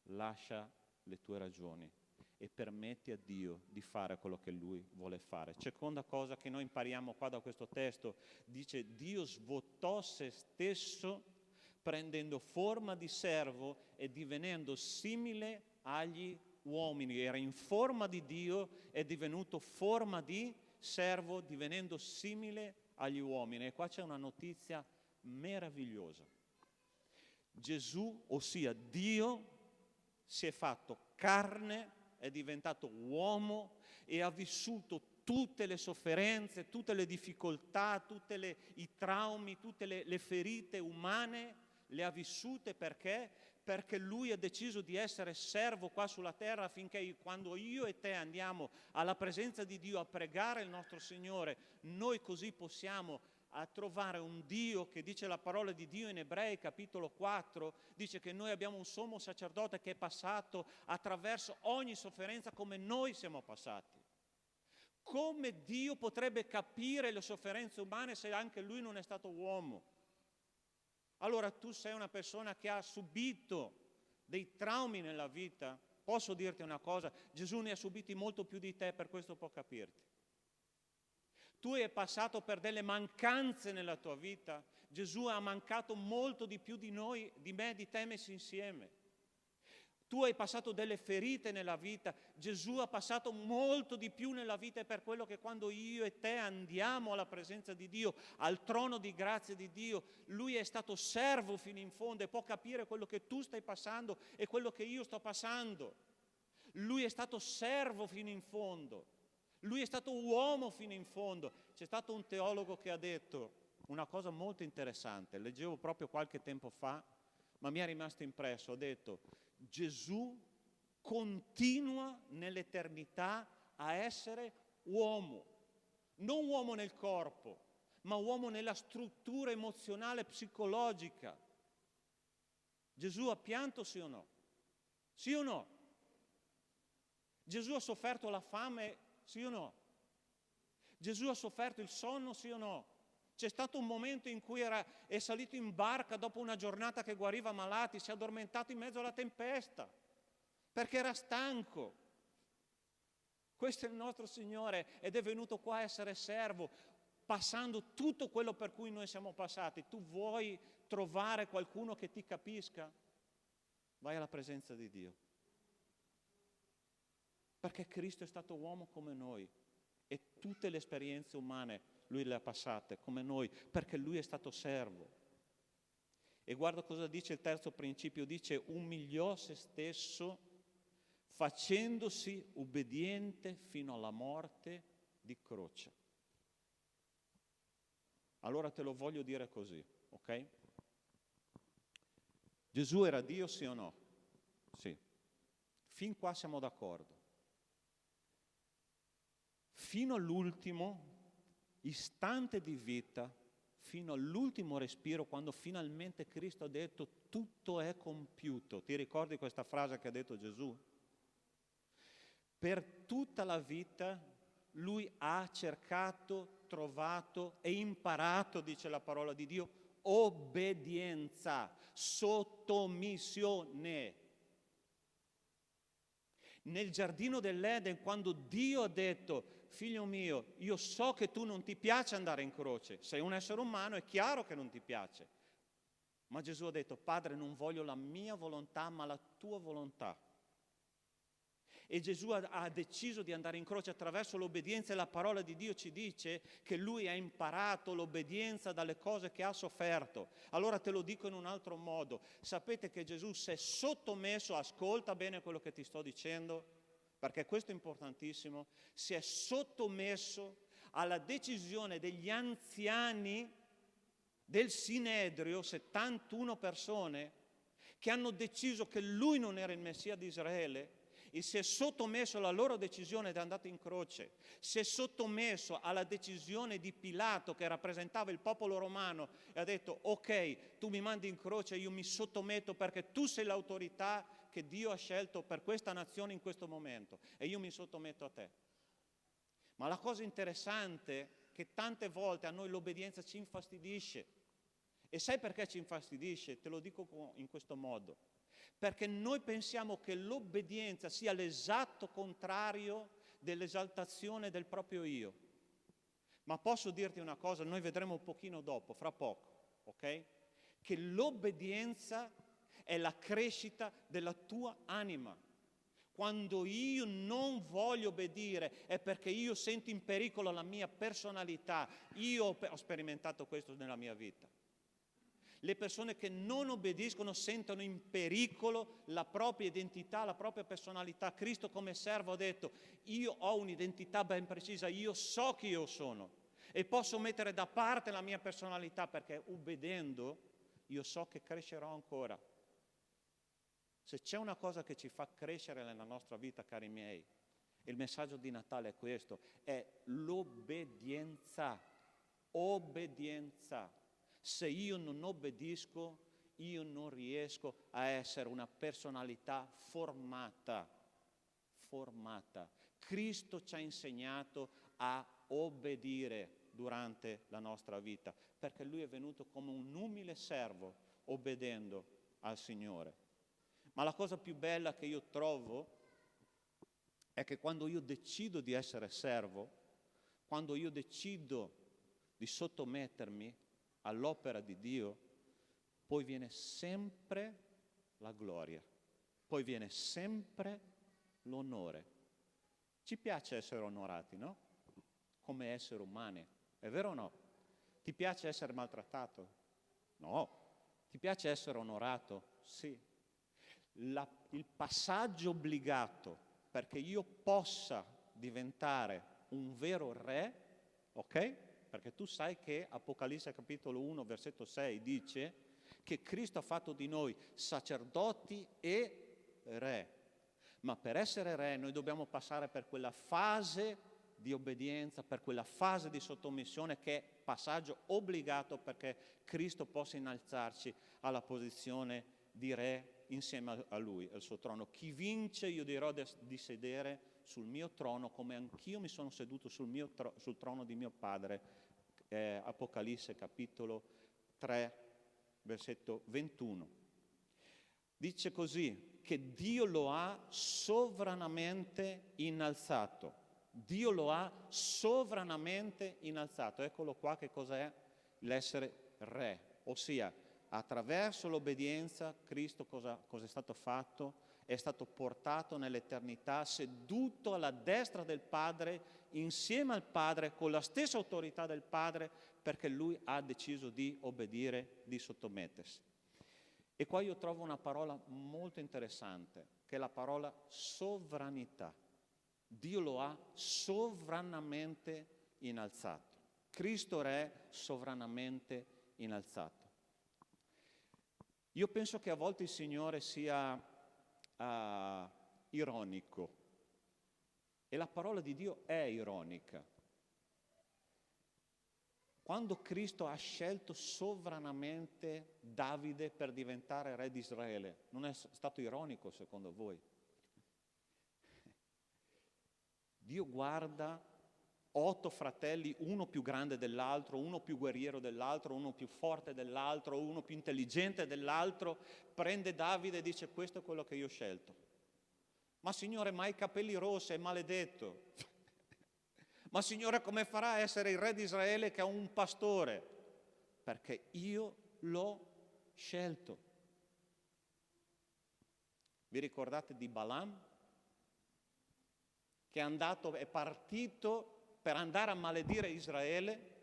lascia le tue ragioni e permetti a Dio di fare quello che Lui vuole fare. Seconda cosa che noi impariamo qua da questo testo, dice: Dio svuotò se stesso prendendo forma di servo e divenendo simile agli uomini, era in forma di Dio, è divenuto forma di servo, divenendo simile agli uomini. E qua c'è una notizia meravigliosa. Gesù, ossia Dio, si è fatto carne, è diventato uomo e ha vissuto tutte le sofferenze, tutte le difficoltà, tutti i traumi, tutte le ferite umane, le ha vissute perché? Perché lui ha deciso di essere servo qua sulla terra, affinché quando io e te andiamo alla presenza di Dio a pregare il nostro Signore, noi così possiamo a trovare un Dio, che dice la parola di Dio in Ebrei capitolo 4, dice che noi abbiamo un sommo sacerdote che è passato attraverso ogni sofferenza come noi siamo passati. Come Dio potrebbe capire le sofferenze umane se anche lui non è stato uomo? Allora tu sei una persona che ha subito dei traumi nella vita. Posso dirti una cosa, Gesù ne ha subiti molto più di te, per questo può capirti. Tu hai passato per delle mancanze nella tua vita, Gesù ha mancato molto di più di noi, di me e di te messi insieme. Tu hai passato delle ferite nella vita, Gesù ha passato molto di più nella vita, e per quello che quando io e te andiamo alla presenza di Dio, al trono di grazia di Dio, Lui è stato servo fino in fondo e può capire quello che tu stai passando e quello che io sto passando. Lui è stato servo fino in fondo, Lui è stato uomo fino in fondo. C'è stato un teologo che ha detto una cosa molto interessante, leggevo proprio qualche tempo fa, ma mi è rimasto impresso, ha detto: Gesù continua nell'eternità a essere uomo, non uomo nel corpo, ma uomo nella struttura emozionale, psicologica. Gesù ha pianto, sì o no? Sì o no? Gesù ha sofferto la fame, sì o no? Gesù ha sofferto il sonno, sì o no? C'è stato un momento in cui è salito in barca dopo una giornata che guariva malati, si è addormentato in mezzo alla tempesta, perché era stanco. Questo è il nostro Signore ed è venuto qua a essere servo, passando tutto quello per cui noi siamo passati. Tu vuoi trovare qualcuno che ti capisca? Vai alla presenza di Dio. Perché Cristo è stato uomo come noi e tutte le esperienze umane Lui le ha passate come noi, perché Lui è stato servo. E guarda cosa dice il terzo principio, dice: umiliò se stesso facendosi ubbidiente fino alla morte di croce. Allora te lo voglio dire così, ok? Gesù era Dio, sì o no? Sì. Fin qua siamo d'accordo. Fino all'ultimo istante di vita, fino all'ultimo respiro, quando finalmente Cristo ha detto tutto è compiuto. Ti ricordi questa frase che ha detto Gesù? Per tutta la vita lui ha cercato, trovato e imparato, dice la parola di Dio, obbedienza, sottomissione. Nel giardino dell'Eden, quando Dio ha detto: figlio mio, io so che tu non ti piace andare in croce, sei un essere umano, è chiaro che non ti piace. Ma Gesù ha detto: Padre, non voglio la mia volontà, ma la tua volontà. E Gesù ha deciso di andare in croce attraverso l'obbedienza, e la parola di Dio ci dice che Lui ha imparato l'obbedienza dalle cose che ha sofferto. Allora te lo dico in un altro modo. Sapete che Gesù si è sottomesso, ascolta bene quello che ti sto dicendo, perché questo è importantissimo, si è sottomesso alla decisione degli anziani del Sinedrio, 71 persone, che hanno deciso che Lui non era il Messia di Israele, e si è sottomesso alla loro decisione ed è andato in croce. Si è sottomesso alla decisione di Pilato, che rappresentava il popolo romano, e ha detto: ok, tu mi mandi in croce, io mi sottometto perché tu sei l'autorità che Dio ha scelto per questa nazione in questo momento, e io mi sottometto a te. Ma la cosa interessante è che tante volte a noi l'obbedienza ci infastidisce. E sai perché ci infastidisce? Te lo dico in questo modo. Perché noi pensiamo che l'obbedienza sia l'esatto contrario dell'esaltazione del proprio io. Ma posso dirti una cosa, noi vedremo un pochino dopo, fra poco, ok? Che l'obbedienza è la crescita della tua anima. Quando io non voglio obbedire è perché io sento in pericolo la mia personalità. Io ho sperimentato questo nella mia vita. Le persone che non obbediscono sentono in pericolo la propria identità, la propria personalità. Cristo come servo ha detto: io ho un'identità ben precisa, io so chi io sono e posso mettere da parte la mia personalità, perché obbedendo io so che crescerò ancora. Se c'è una cosa che ci fa crescere nella nostra vita, cari miei, il messaggio di Natale è questo, è l'obbedienza. Obbedienza. Se io non obbedisco, io non riesco a essere una personalità formata. Cristo ci ha insegnato a obbedire durante la nostra vita, perché Lui è venuto come un umile servo, obbedendo al Signore. Ma la cosa più bella che io trovo è che quando io decido di essere servo, quando io decido di sottomettermi all'opera di Dio, poi viene sempre la gloria, poi viene sempre l'onore. Ci piace essere onorati, no? Come esseri umani, è vero o no? Ti piace essere maltrattato? No. Ti piace essere onorato? Sì. Il passaggio obbligato perché io possa diventare un vero re, ok? Perché tu sai che Apocalisse capitolo 1 versetto 6 dice che Cristo ha fatto di noi sacerdoti e re. Ma per essere re noi dobbiamo passare per quella fase di obbedienza, per quella fase di sottomissione che è passaggio obbligato perché Cristo possa innalzarci alla posizione di re insieme a Lui, al suo trono. Chi vince io dirò di sedere sul mio trono come anch'io mi sono seduto sul trono di mio Padre. Apocalisse capitolo 3 versetto 21. Dice così, che Dio lo ha sovranamente innalzato. Dio lo ha sovranamente innalzato. Eccolo qua che cos'è l'essere re, ossia attraverso l'obbedienza Cristo cosa è stato fatto? È stato portato nell'eternità, seduto alla destra del Padre, insieme al Padre, con la stessa autorità del Padre, perché Lui ha deciso di obbedire, di sottomettersi. E qua io trovo una parola molto interessante, che è la parola sovranità. Dio lo ha sovranamente innalzato. Cristo Re sovranamente innalzato. Io penso che a volte il Signore sia ironico, e la parola di Dio è ironica. Quando Cristo ha scelto sovranamente Davide per diventare re di Israele, non è stato ironico secondo voi? Dio guarda 8 fratelli, uno più grande dell'altro, uno più guerriero dell'altro, uno più forte dell'altro, uno più intelligente dell'altro, prende Davide e dice: questo è quello che io ho scelto. Ma Signore, ma ha i capelli rossi, è maledetto. Ma Signore, come farà a essere il re di Israele che ha un pastore? Perché io l'ho scelto. Vi ricordate di Balaam? Che è partito per andare a maledire Israele.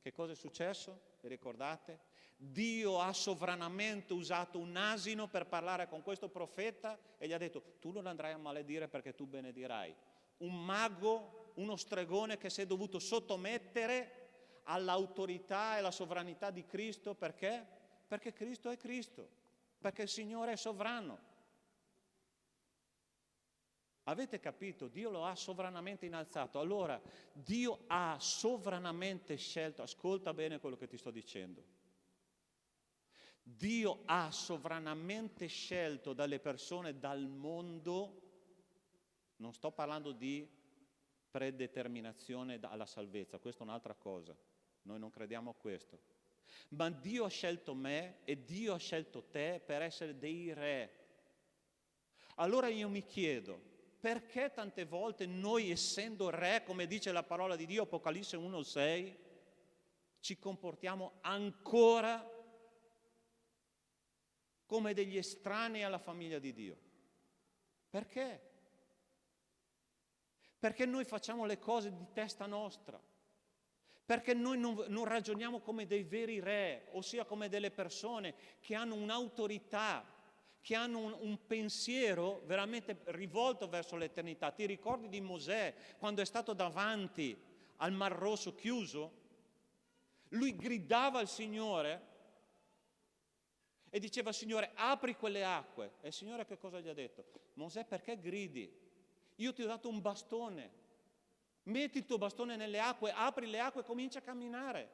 Che cosa è successo? Vi ricordate? Dio ha sovranamente usato un asino per parlare con questo profeta e gli ha detto: tu non andrai a maledire perché tu benedirai. Un mago, uno stregone che si è dovuto sottomettere all'autorità e alla sovranità di Cristo. Perché? Perché Cristo è Cristo, perché il Signore è sovrano. Avete capito? Dio lo ha sovranamente innalzato. Allora, Dio ha sovranamente scelto, ascolta bene quello che ti sto dicendo. Dio ha sovranamente scelto dalle persone, dal mondo, non sto parlando di predeterminazione alla salvezza, questa è un'altra cosa, noi non crediamo a questo. Ma Dio ha scelto me e Dio ha scelto te per essere dei re. Allora io mi chiedo, perché tante volte noi, essendo re, come dice la parola di Dio, Apocalisse 1,6, ci comportiamo ancora come degli estranei alla famiglia di Dio? Perché? Perché noi facciamo le cose di testa nostra. Perché noi non ragioniamo come dei veri re, ossia come delle persone che hanno un'autorità, che hanno un pensiero veramente rivolto verso l'eternità. Ti ricordi di Mosè quando è stato davanti al Mar Rosso chiuso? Lui gridava al Signore e diceva: Signore, apri quelle acque. E il Signore che cosa gli ha detto? Mosè, perché gridi? Io ti ho dato un bastone. Metti il tuo bastone nelle acque, apri le acque e comincia a camminare.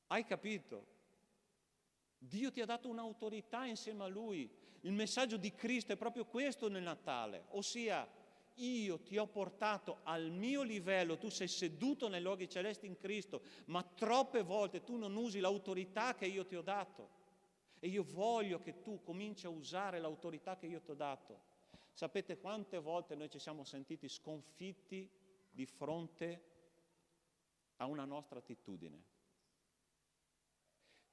Hai capito? Dio ti ha dato un'autorità insieme a Lui. Il messaggio di Cristo è proprio questo nel Natale, ossia io ti ho portato al mio livello, tu sei seduto nei luoghi celesti in Cristo, ma troppe volte tu non usi l'autorità che io ti ho dato. E io voglio che tu cominci a usare l'autorità che io ti ho dato. Sapete quante volte noi ci siamo sentiti sconfitti di fronte a una nostra attitudine?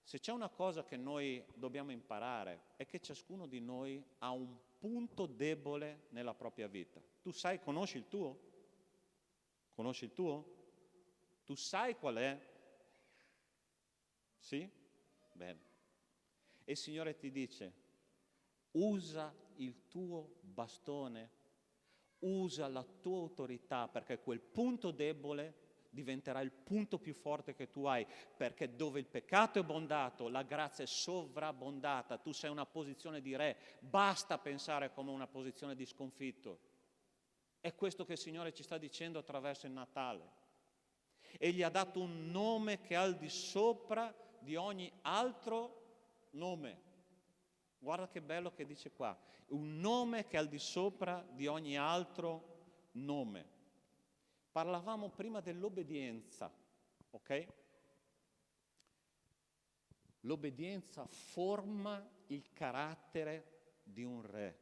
Se c'è una cosa che noi dobbiamo imparare è che ciascuno di noi ha un punto debole nella propria vita. Tu sai, conosci il tuo? Conosci il tuo? Tu sai qual è? Sì? Bene. E il Signore ti dice: usa il tuo bastone, usa la tua autorità, perché quel punto debole diventerà il punto più forte che tu hai, perché dove il peccato è abbondato, la grazia è sovrabbondata. Tu sei una posizione di re, basta pensare come una posizione di sconfitto. È questo che il Signore ci sta dicendo attraverso il Natale. E gli ha dato un nome che è al di sopra di ogni altro nome. Guarda che bello che dice qua, un nome che è al di sopra di ogni altro nome. Parlavamo prima dell'obbedienza, ok? L'obbedienza forma il carattere di un re.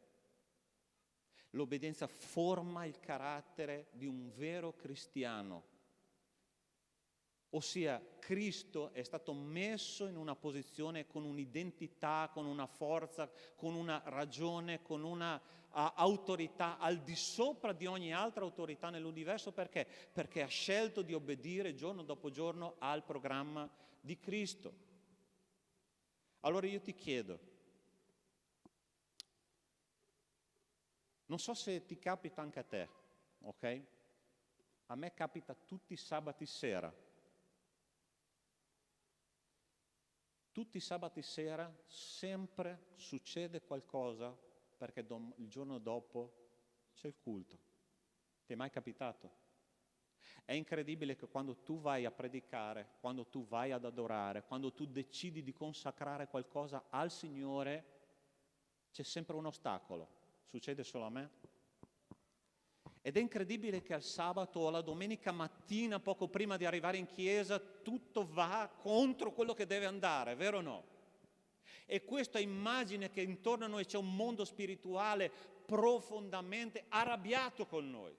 L'obbedienza forma il carattere di un vero cristiano. Ossia, Cristo è stato messo in una posizione con un'identità, con una forza, con una ragione, con una autorità al di sopra di ogni altra autorità nell'universo. Perché? Perché ha scelto di obbedire giorno dopo giorno al programma di Cristo. Allora io ti chiedo, non so se ti capita anche a te, ok? A me capita tutti i sabati sera. Tutti i sabati sera sempre succede qualcosa perché il giorno dopo c'è il culto. Ti è mai capitato? È incredibile che quando tu vai a predicare, quando tu vai ad adorare, quando tu decidi di consacrare qualcosa al Signore, c'è sempre un ostacolo. Succede solo a me? Ed è incredibile che al sabato o alla domenica mattina, poco prima di arrivare in chiesa, tutto va contro quello che deve andare, vero o no? E questa immagine che intorno a noi c'è un mondo spirituale profondamente arrabbiato con noi,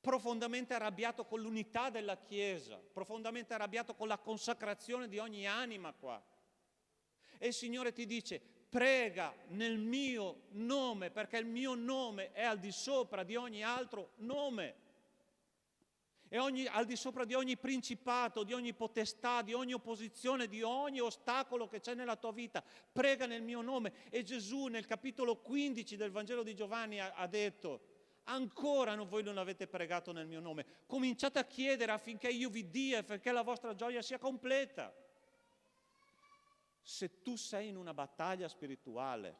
profondamente arrabbiato con l'unità della Chiesa, profondamente arrabbiato con la consacrazione di ogni anima qua. E il Signore ti dice: prega nel mio nome, perché il mio nome è al di sopra di ogni altro nome. È al di sopra di ogni principato, di ogni potestà, di ogni opposizione, di ogni ostacolo che c'è nella tua vita. Prega nel mio nome. E Gesù nel capitolo 15 del Vangelo di Giovanni ha detto: ancora voi non avete pregato nel mio nome. Cominciate a chiedere affinché io vi dia, affinché la vostra gioia sia completa. Se tu sei in una battaglia spirituale,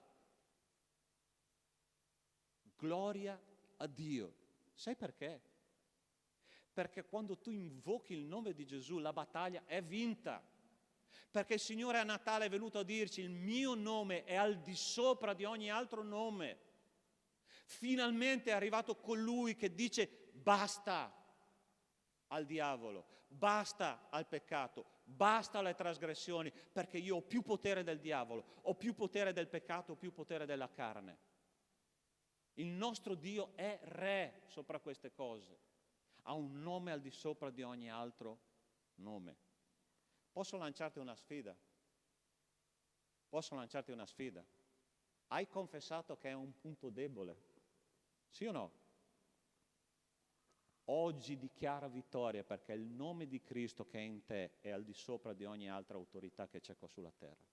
gloria a Dio. Sai perché? Perché quando tu invochi il nome di Gesù, la battaglia è vinta. Perché il Signore a Natale è venuto a dirci: il mio nome è al di sopra di ogni altro nome. Finalmente è arrivato colui che dice basta al diavolo, basta al peccato, basta alle trasgressioni, perché io ho più potere del diavolo, ho più potere del peccato, ho più potere della carne. Il nostro Dio è re sopra queste cose, ha un nome al di sopra di ogni altro nome. Posso lanciarti una sfida? Posso lanciarti una sfida? Hai confessato che è un punto debole? Sì o no? Oggi dichiara vittoria perché il nome di Cristo che è in te è al di sopra di ogni altra autorità che c'è qua sulla terra.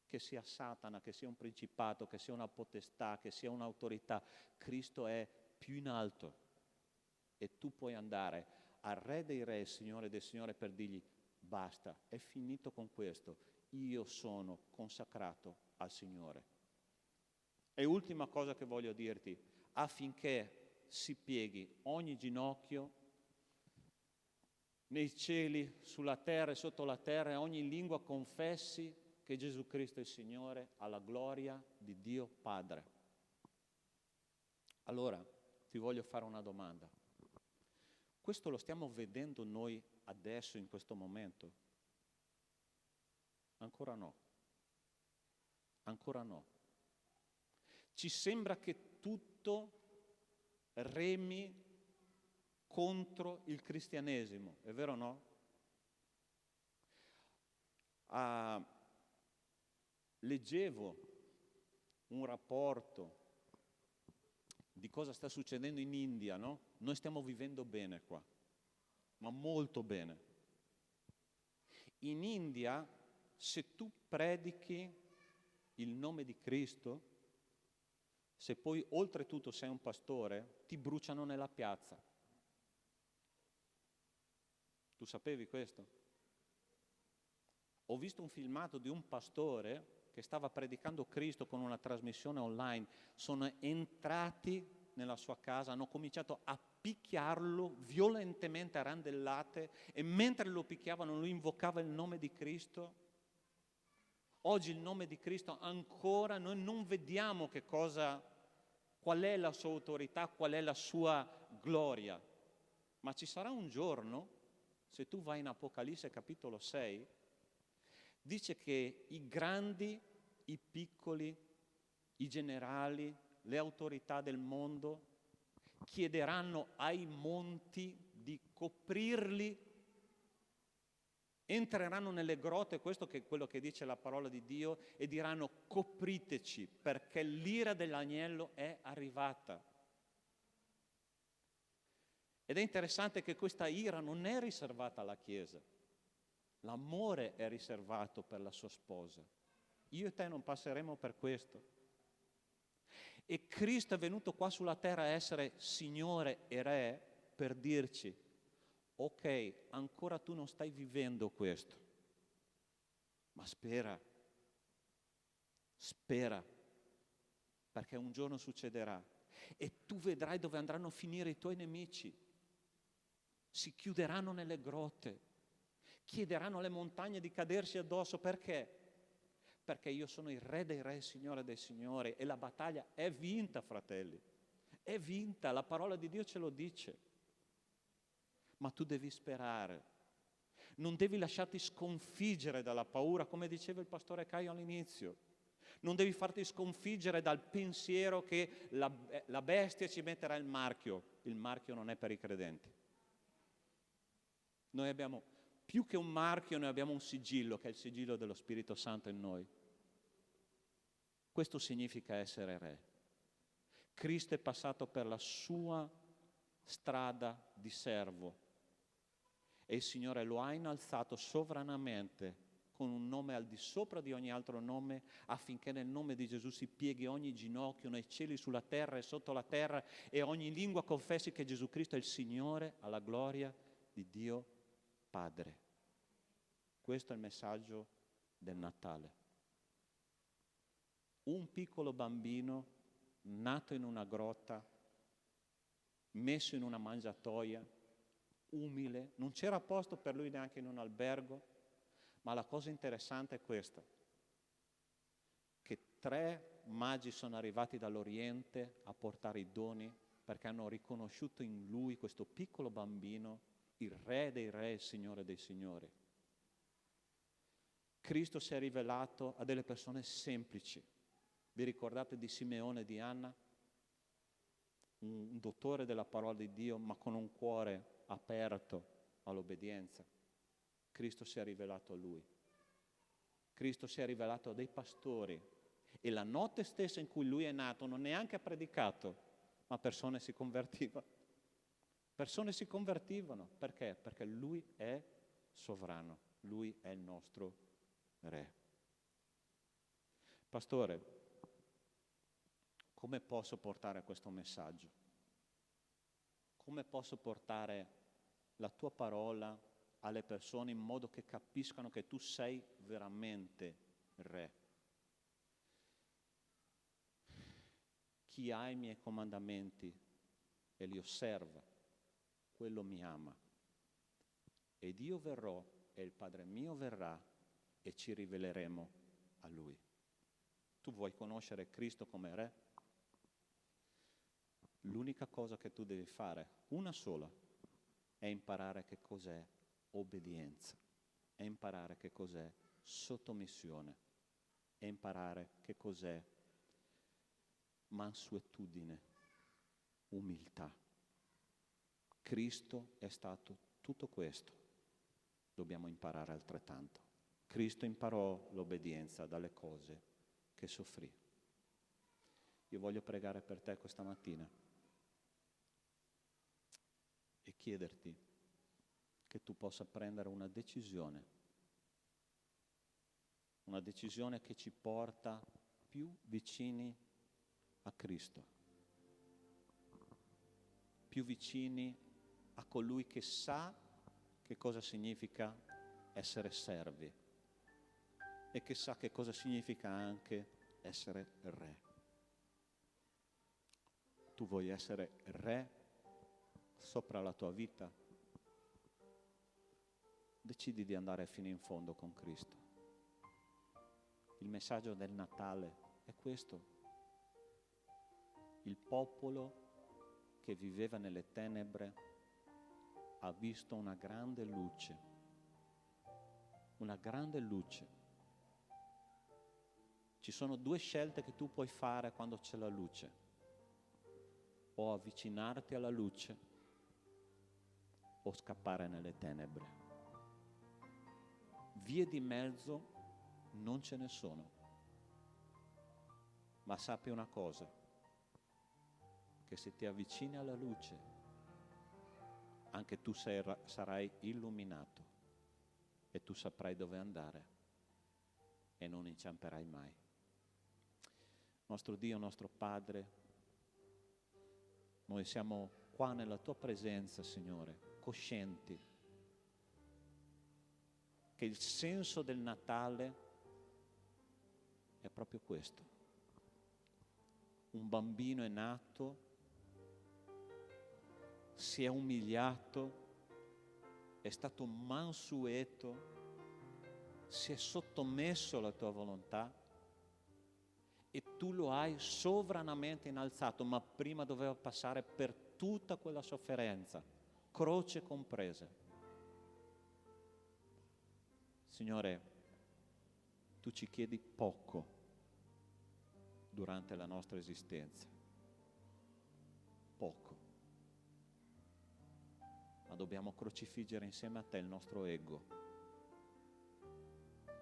Che sia Satana, che sia un principato, che sia una potestà, che sia un'autorità, Cristo è più in alto. E tu puoi andare al Re dei Re, Signore del Signore, per dirgli: basta, è finito con questo, io sono consacrato al Signore. E ultima cosa che voglio dirti, affinché si pieghi ogni ginocchio nei cieli, sulla terra e sotto la terra, e ogni lingua confessi che Gesù Cristo è il Signore, alla gloria di Dio Padre. Allora ti voglio fare una domanda. Questo lo stiamo vedendo noi adesso, in questo momento? Ancora no. Ancora no. Ci sembra che tutto remi contro il cristianesimo, è vero o no? Leggevo un rapporto di cosa sta succedendo in India, no? Noi stiamo vivendo bene qua, ma molto bene. In India, se tu predichi il nome di Cristo, se poi oltretutto sei un pastore, ti bruciano nella piazza. Tu sapevi questo? Ho visto un filmato di un pastore che stava predicando Cristo con una trasmissione online. Sono entrati nella sua casa, hanno cominciato a picchiarlo violentemente a randellate, e mentre lo picchiavano lui invocava il nome di Cristo. Oggi il nome di Cristo ancora noi non vediamo qual è la sua autorità, qual è la sua gloria. Ma ci sarà un giorno, se tu vai in Apocalisse capitolo 6, dice che i grandi, i piccoli, i generali, le autorità del mondo chiederanno ai monti di coprirli, entreranno nelle grotte, questo è quello che dice la parola di Dio, e diranno: copriteci perché l'ira dell'agnello è arrivata. Ed è interessante che questa ira non è riservata alla Chiesa. L'amore è riservato per la sua sposa. Io e te non passeremo per questo. E Cristo è venuto qua sulla terra a essere Signore e Re per dirci: ok, ancora tu non stai vivendo questo, ma spera, perché un giorno succederà e tu vedrai dove andranno a finire i tuoi nemici. Si chiuderanno nelle grotte, chiederanno alle montagne di cadersi addosso. Perché? Perché io sono il Re dei Re, Signore dei Signori, e la battaglia è vinta, fratelli. È vinta, la parola di Dio ce lo dice. Ma tu devi sperare. Non devi lasciarti sconfiggere dalla paura, come diceva il pastore Caio all'inizio. Non devi farti sconfiggere dal pensiero che la bestia ci metterà il marchio. Il marchio non è per i credenti. Noi abbiamo più che un marchio, noi abbiamo un sigillo, che è il sigillo dello Spirito Santo in noi. Questo significa essere re. Cristo è passato per la sua strada di servo e il Signore lo ha innalzato sovranamente con un nome al di sopra di ogni altro nome, affinché nel nome di Gesù si pieghi ogni ginocchio nei cieli, sulla terra e sotto la terra, e ogni lingua confessi che Gesù Cristo è il Signore, alla gloria di Dio Padre. Questo è il messaggio del Natale. Un piccolo bambino nato in una grotta, messo in una mangiatoia, umile, non c'era posto per lui neanche in un albergo, ma la cosa interessante è questa, che 3 magi sono arrivati dall'Oriente a portare i doni perché hanno riconosciuto in lui, questo piccolo bambino, il Re dei Re, il Signore dei Signori. Cristo si è rivelato a delle persone semplici. Vi ricordate di Simeone e di Anna? Un dottore della parola di Dio, ma con un cuore aperto all'obbedienza. Cristo si è rivelato a lui. Cristo si è rivelato a dei pastori. E la notte stessa in cui lui è nato non neanche ha predicato, ma persone si convertivano. Persone si convertivano. Perché? Perché Lui è sovrano, Lui è il nostro Re. Pastore, come posso portare questo messaggio? Come posso portare la tua parola alle persone in modo che capiscano che tu sei veramente Re? Chi ha i miei comandamenti e li osserva, quello mi ama. Ed io verrò e il Padre mio verrà e ci riveleremo a Lui. Tu vuoi conoscere Cristo come Re? L'unica cosa che tu devi fare, una sola, è imparare che cos'è obbedienza, è imparare che cos'è sottomissione, è imparare che cos'è mansuetudine, umiltà. Cristo è stato tutto questo, dobbiamo imparare altrettanto. Cristo imparò l'obbedienza dalle cose che soffrì. Io voglio pregare per te questa mattina e chiederti che tu possa prendere una decisione che ci porta più vicini a Cristo, più vicini a colui che sa che cosa significa essere servi e che sa che cosa significa anche essere re. Tu vuoi essere re sopra la tua vita? Decidi di andare fino in fondo con Cristo. Il messaggio del Natale è questo. Il popolo che viveva nelle tenebre ha visto una grande luce. Una grande luce. Ci sono due scelte che tu puoi fare quando c'è la luce. O avvicinarti alla luce o scappare nelle tenebre. Vie di mezzo non ce ne sono. Ma sappi una cosa, che se ti avvicini alla luce, anche tu sarai illuminato e tu saprai dove andare e non inciamperai mai. Nostro Dio, nostro Padre, noi siamo qua nella tua presenza, Signore, coscienti che il senso del Natale è proprio questo. Un bambino è nato, si è umiliato, è stato mansueto, si è sottomesso alla tua volontà e tu lo hai sovranamente innalzato, ma prima doveva passare per tutta quella sofferenza, croce compresa. Signore, tu ci chiedi poco durante la nostra esistenza, poco, ma dobbiamo crocifiggere insieme a te il nostro ego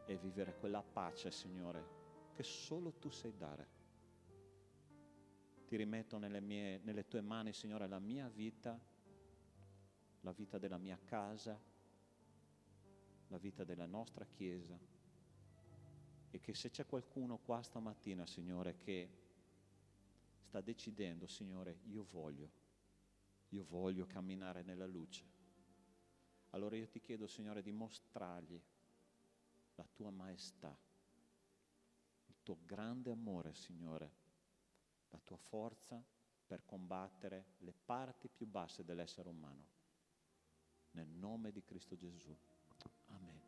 e vivere quella pace, Signore, che solo tu sai dare. Ti rimetto nelle tue mani, Signore, la mia vita, la vita della mia casa, la vita della nostra Chiesa, e che se c'è qualcuno qua stamattina, Signore, che sta decidendo, Signore, io voglio camminare nella luce, allora io ti chiedo, Signore, di mostrargli la tua maestà, il tuo grande amore, Signore, la tua forza per combattere le parti più basse dell'essere umano. Nel nome di Cristo Gesù. Amen.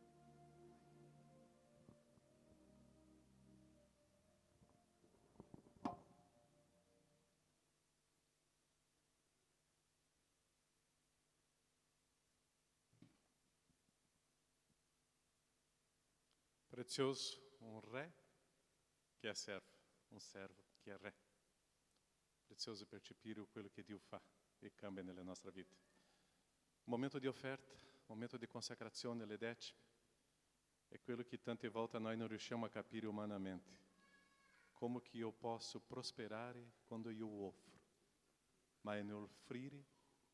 Prezioso un re che è servo che è re. Prezioso percepire quello che Dio fa e cambia nella nostra vita. Momento di offerta, momento di consacrazione alle decime, è quello che tante volte noi non riusciamo a capire umanamente. Come che io posso prosperare quando io offro, ma è nell'offrire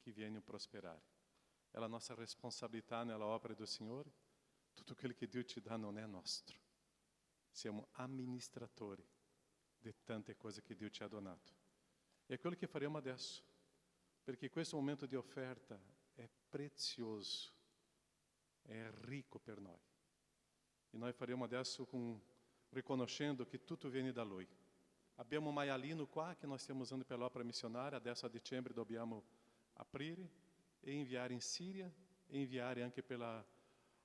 que venham prosperar. É a nossa responsabilidade na obra do Senhor. Tudo aquilo que Deus te dá não é nosso. Siamo amministratori di tante cose che Dio ci ha donato. E è quello che faremo adesso, perché questo momento di offerta è prezioso, è ricco per noi. E noi faremo adesso riconoscendo che tutto viene da Lui. Abbiamo un maialino qua che noi stiamo usando per l'opera missionaria, adesso a dicembre dobbiamo aprire e inviare in Siria e inviare anche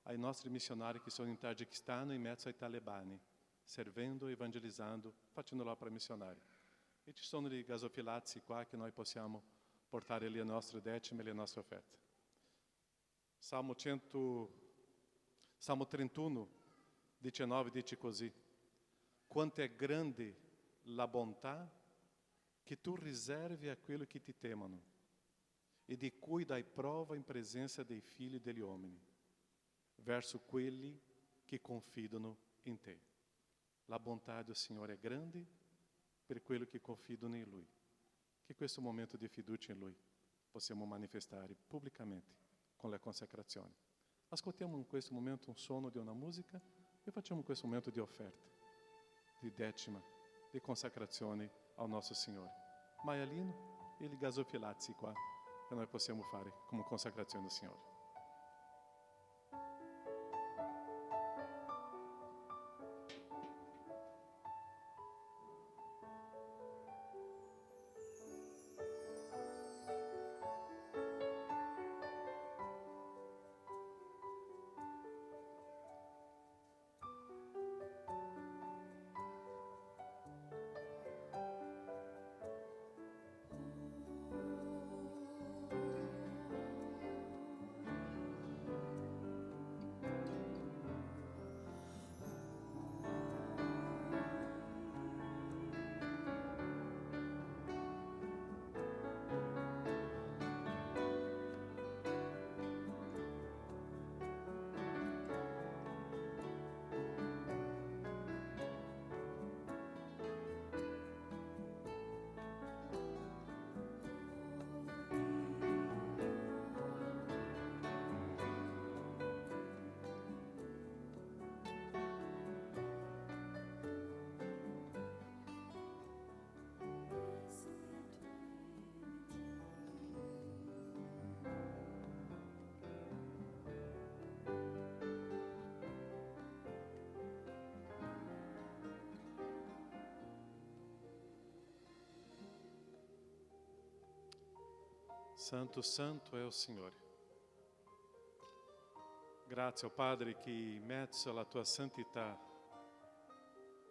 ai nostri missionari che sono in Tagikistan in mezzo ai talebani, servendo, evangelizzando, facendo l'opera missionaria. E ci sono dei gasofilazzi qua che noi possiamo portare le nostre decime e le nostre offerte. Salmo 31, 19 dice così: quanto è grande la bontà che tu riservi a quelli che ti temono e di cui dai prova in presenza dei figli degli uomini, verso quelli che confidano in te. La bontà del Signore è grande per quelli che confidano in Lui. Che questo momento di fiducia in Lui possiamo manifestare pubblicamente con la consacrazione. Ascoltiamo in questo momento un suono di una musica e facciamo questo momento di offerta, di decima, di consacrazione al nostro Signore. Maialino e i gasofilazzi qua che noi possiamo fare come consacrazione al Signore. Santo, santo è il Signore. Grazie, oh Padre, che in mezzo alla tua santità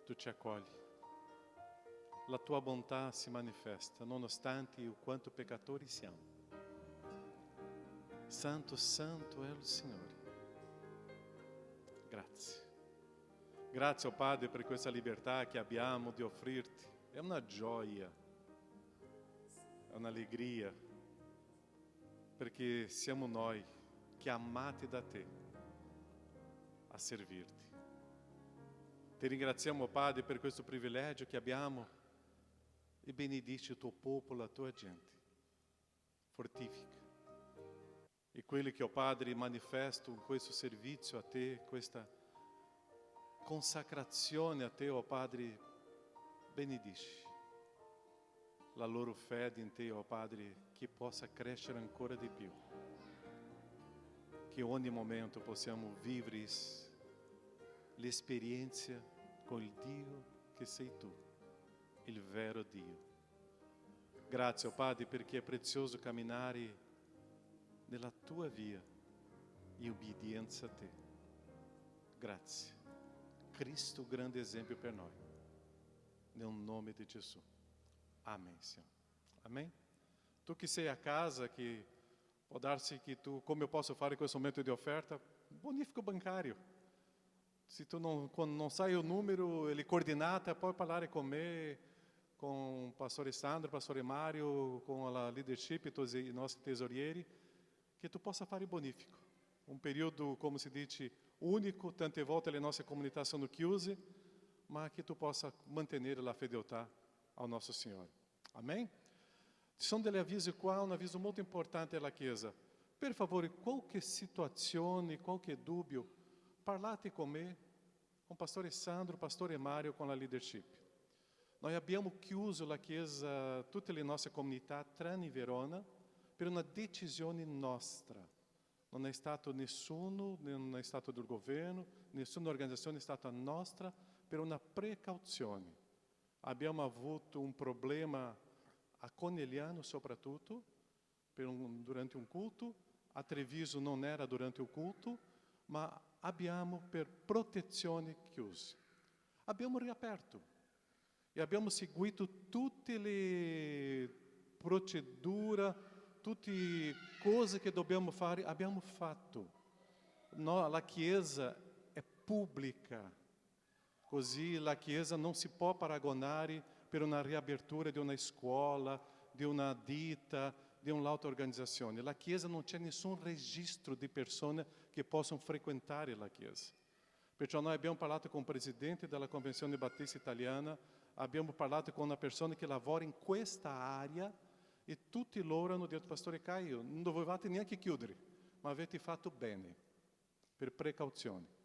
tu ci accogli. La tua bontà si manifesta, nonostante o quanto peccatori siamo. Santo, santo è il Signore. Grazie. Grazie, oh Padre, per questa libertà che abbiamo di offrirti. È una gioia, è un'allegria, perché siamo noi chiamati da te a servirti. Ti ringraziamo, Padre, per questo privilegio che abbiamo e benedici il tuo popolo, la tua gente. Fortifica. E quelli che, oh Padre, manifestano questo servizio a te, questa consacrazione a te, oh Padre, benedici la loro fede in te, oh Padre, che possa crescere ancora di più. Che ogni momento possiamo vivere l'esperienza con il Dio che sei tu, il vero Dio. Grazie, oh Padre, perché è prezioso camminare nella tua via in obbedienza a te. Grazie. Cristo, grande esempio per noi. Nel nome di Gesù. Amém, Senhor. Amém? Tu que sei a casa, que pode dar-se que tu, como eu posso fazer com esse momento de oferta, bonifico bancário. Se tu não sai o número, ele coordinata, pode falar com me, com o pastor Sandro, pastor Mário, com a leadership e nosso tesoriere, que tu possa fazer bonifico. Período, como se diz, único, tante volte alle nostre comunità sono chiuse, ma che tu possa mantenere la fedeltà ao nosso Senhor. Amém? Ci sono degli avvisi qua, un avviso molto importante alla Chiesa. Per favore, qualche situazione, qualche dubbio, parlate con me, con il pastore Sandro, pastore Mario, con la leadership. Noi abbiamo chiuso la Chiesa, tutte le nostre comunità, tranne Verona, per una decisione nostra. Non è stato nessuno, non è stato del governo, nessuna organizzazione, è stata nostra, per una precauzione. Abbiamo avuto un problema a Conegliano soprattutto, durante un culto, a Treviso non era durante il culto, ma abbiamo per protezione chiuso. Abbiamo riaperto e abbiamo seguito tutte le procedure, tutte le cose che dobbiamo fare, abbiamo fatto. No, la Chiesa è pubblica, così la Chiesa non si può paragonare per una riapertura di una scuola, di una ditta, di un'altra organizzazione. La Chiesa non c'è nessun registro di persone che possano frequentare la Chiesa. Perciò noi abbiamo parlato con il presidente della Convenzione Battista Italiana, abbiamo parlato con una persona che lavora in questa area e tutti loro hanno detto, pastore Caio, non dovevate neanche chiudere, ma avete fatto bene, per precauzione.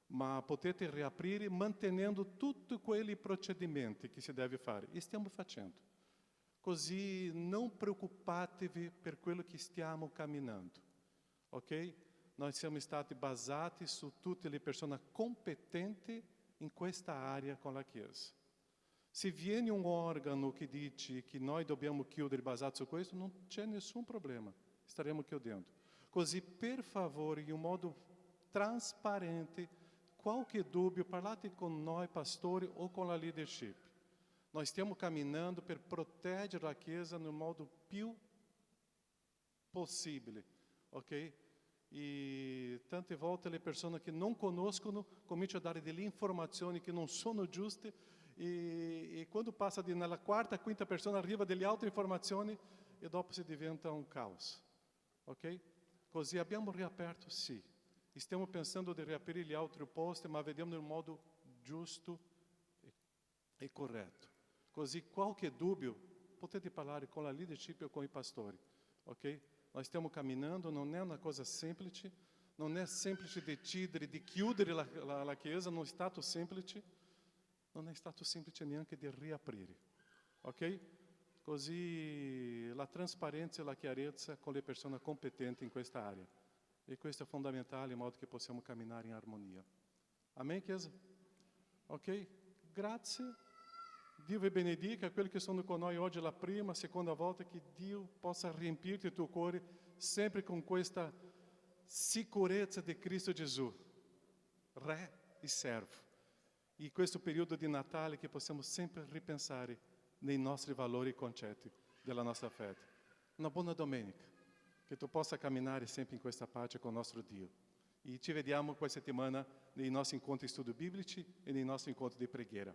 Ma potete riaprire mantenendo tutti quei procedimenti che si deve fare. E stiamo facendo. Così non preoccupatevi per quello che stiamo camminando. Ok? Noi siamo stati basati su tutte le persone competenti in questa area con la Chiesa. Se viene un organo che dice che noi dobbiamo chiudere basato su questo, non c'è nessun problema, staremo chiudendo. Così, per favore, in un modo trasparente, qualche dubbio, parlate con noi pastori o con la leadership. Noi stiamo camminando per proteggere la Chiesa no modo più possibile, ok? E tante volte le persone che non conoscono cominciano a dare delle informazioni che non sono giuste e quando passa nella quarta, quinta persona arriva delle altre informazioni e dopo si diventa un caos, ok? Così abbiamo riaperto, sì. Stiamo pensando di riaprire gli altri posti, ma vediamo nel modo giusto e corretto. Così qualche dubbio potete parlare con la leadership o con i pastori, ok? Noi stiamo camminando, non è una cosa semplice, non è semplice decidere di chiudere la Chiesa, non è stato semplice, non è stato semplice neanche di riaprire, ok? Così la trasparenza e la chiarezza con le persone competenti in questa area. E questo è fondamentale in modo che possiamo camminare in armonia. Amém, Chiesa? Ok? Grazie. Dio vi benedica. Quelli che sono con noi oggi la prima, seconda volta, che Dio possa riempirti il tuo cuore sempre con questa sicurezza di Cristo Gesù, Re e servo. E questo periodo di Natale che possiamo sempre ripensare nei nostri valori e concetti della nostra fede. Una buona domenica. Che tu possa camminare sempre in questa pace con il nostro Dio. E ci vediamo questa settimana nei nostri incontri di studi biblici e nei nostri incontri di preghiera.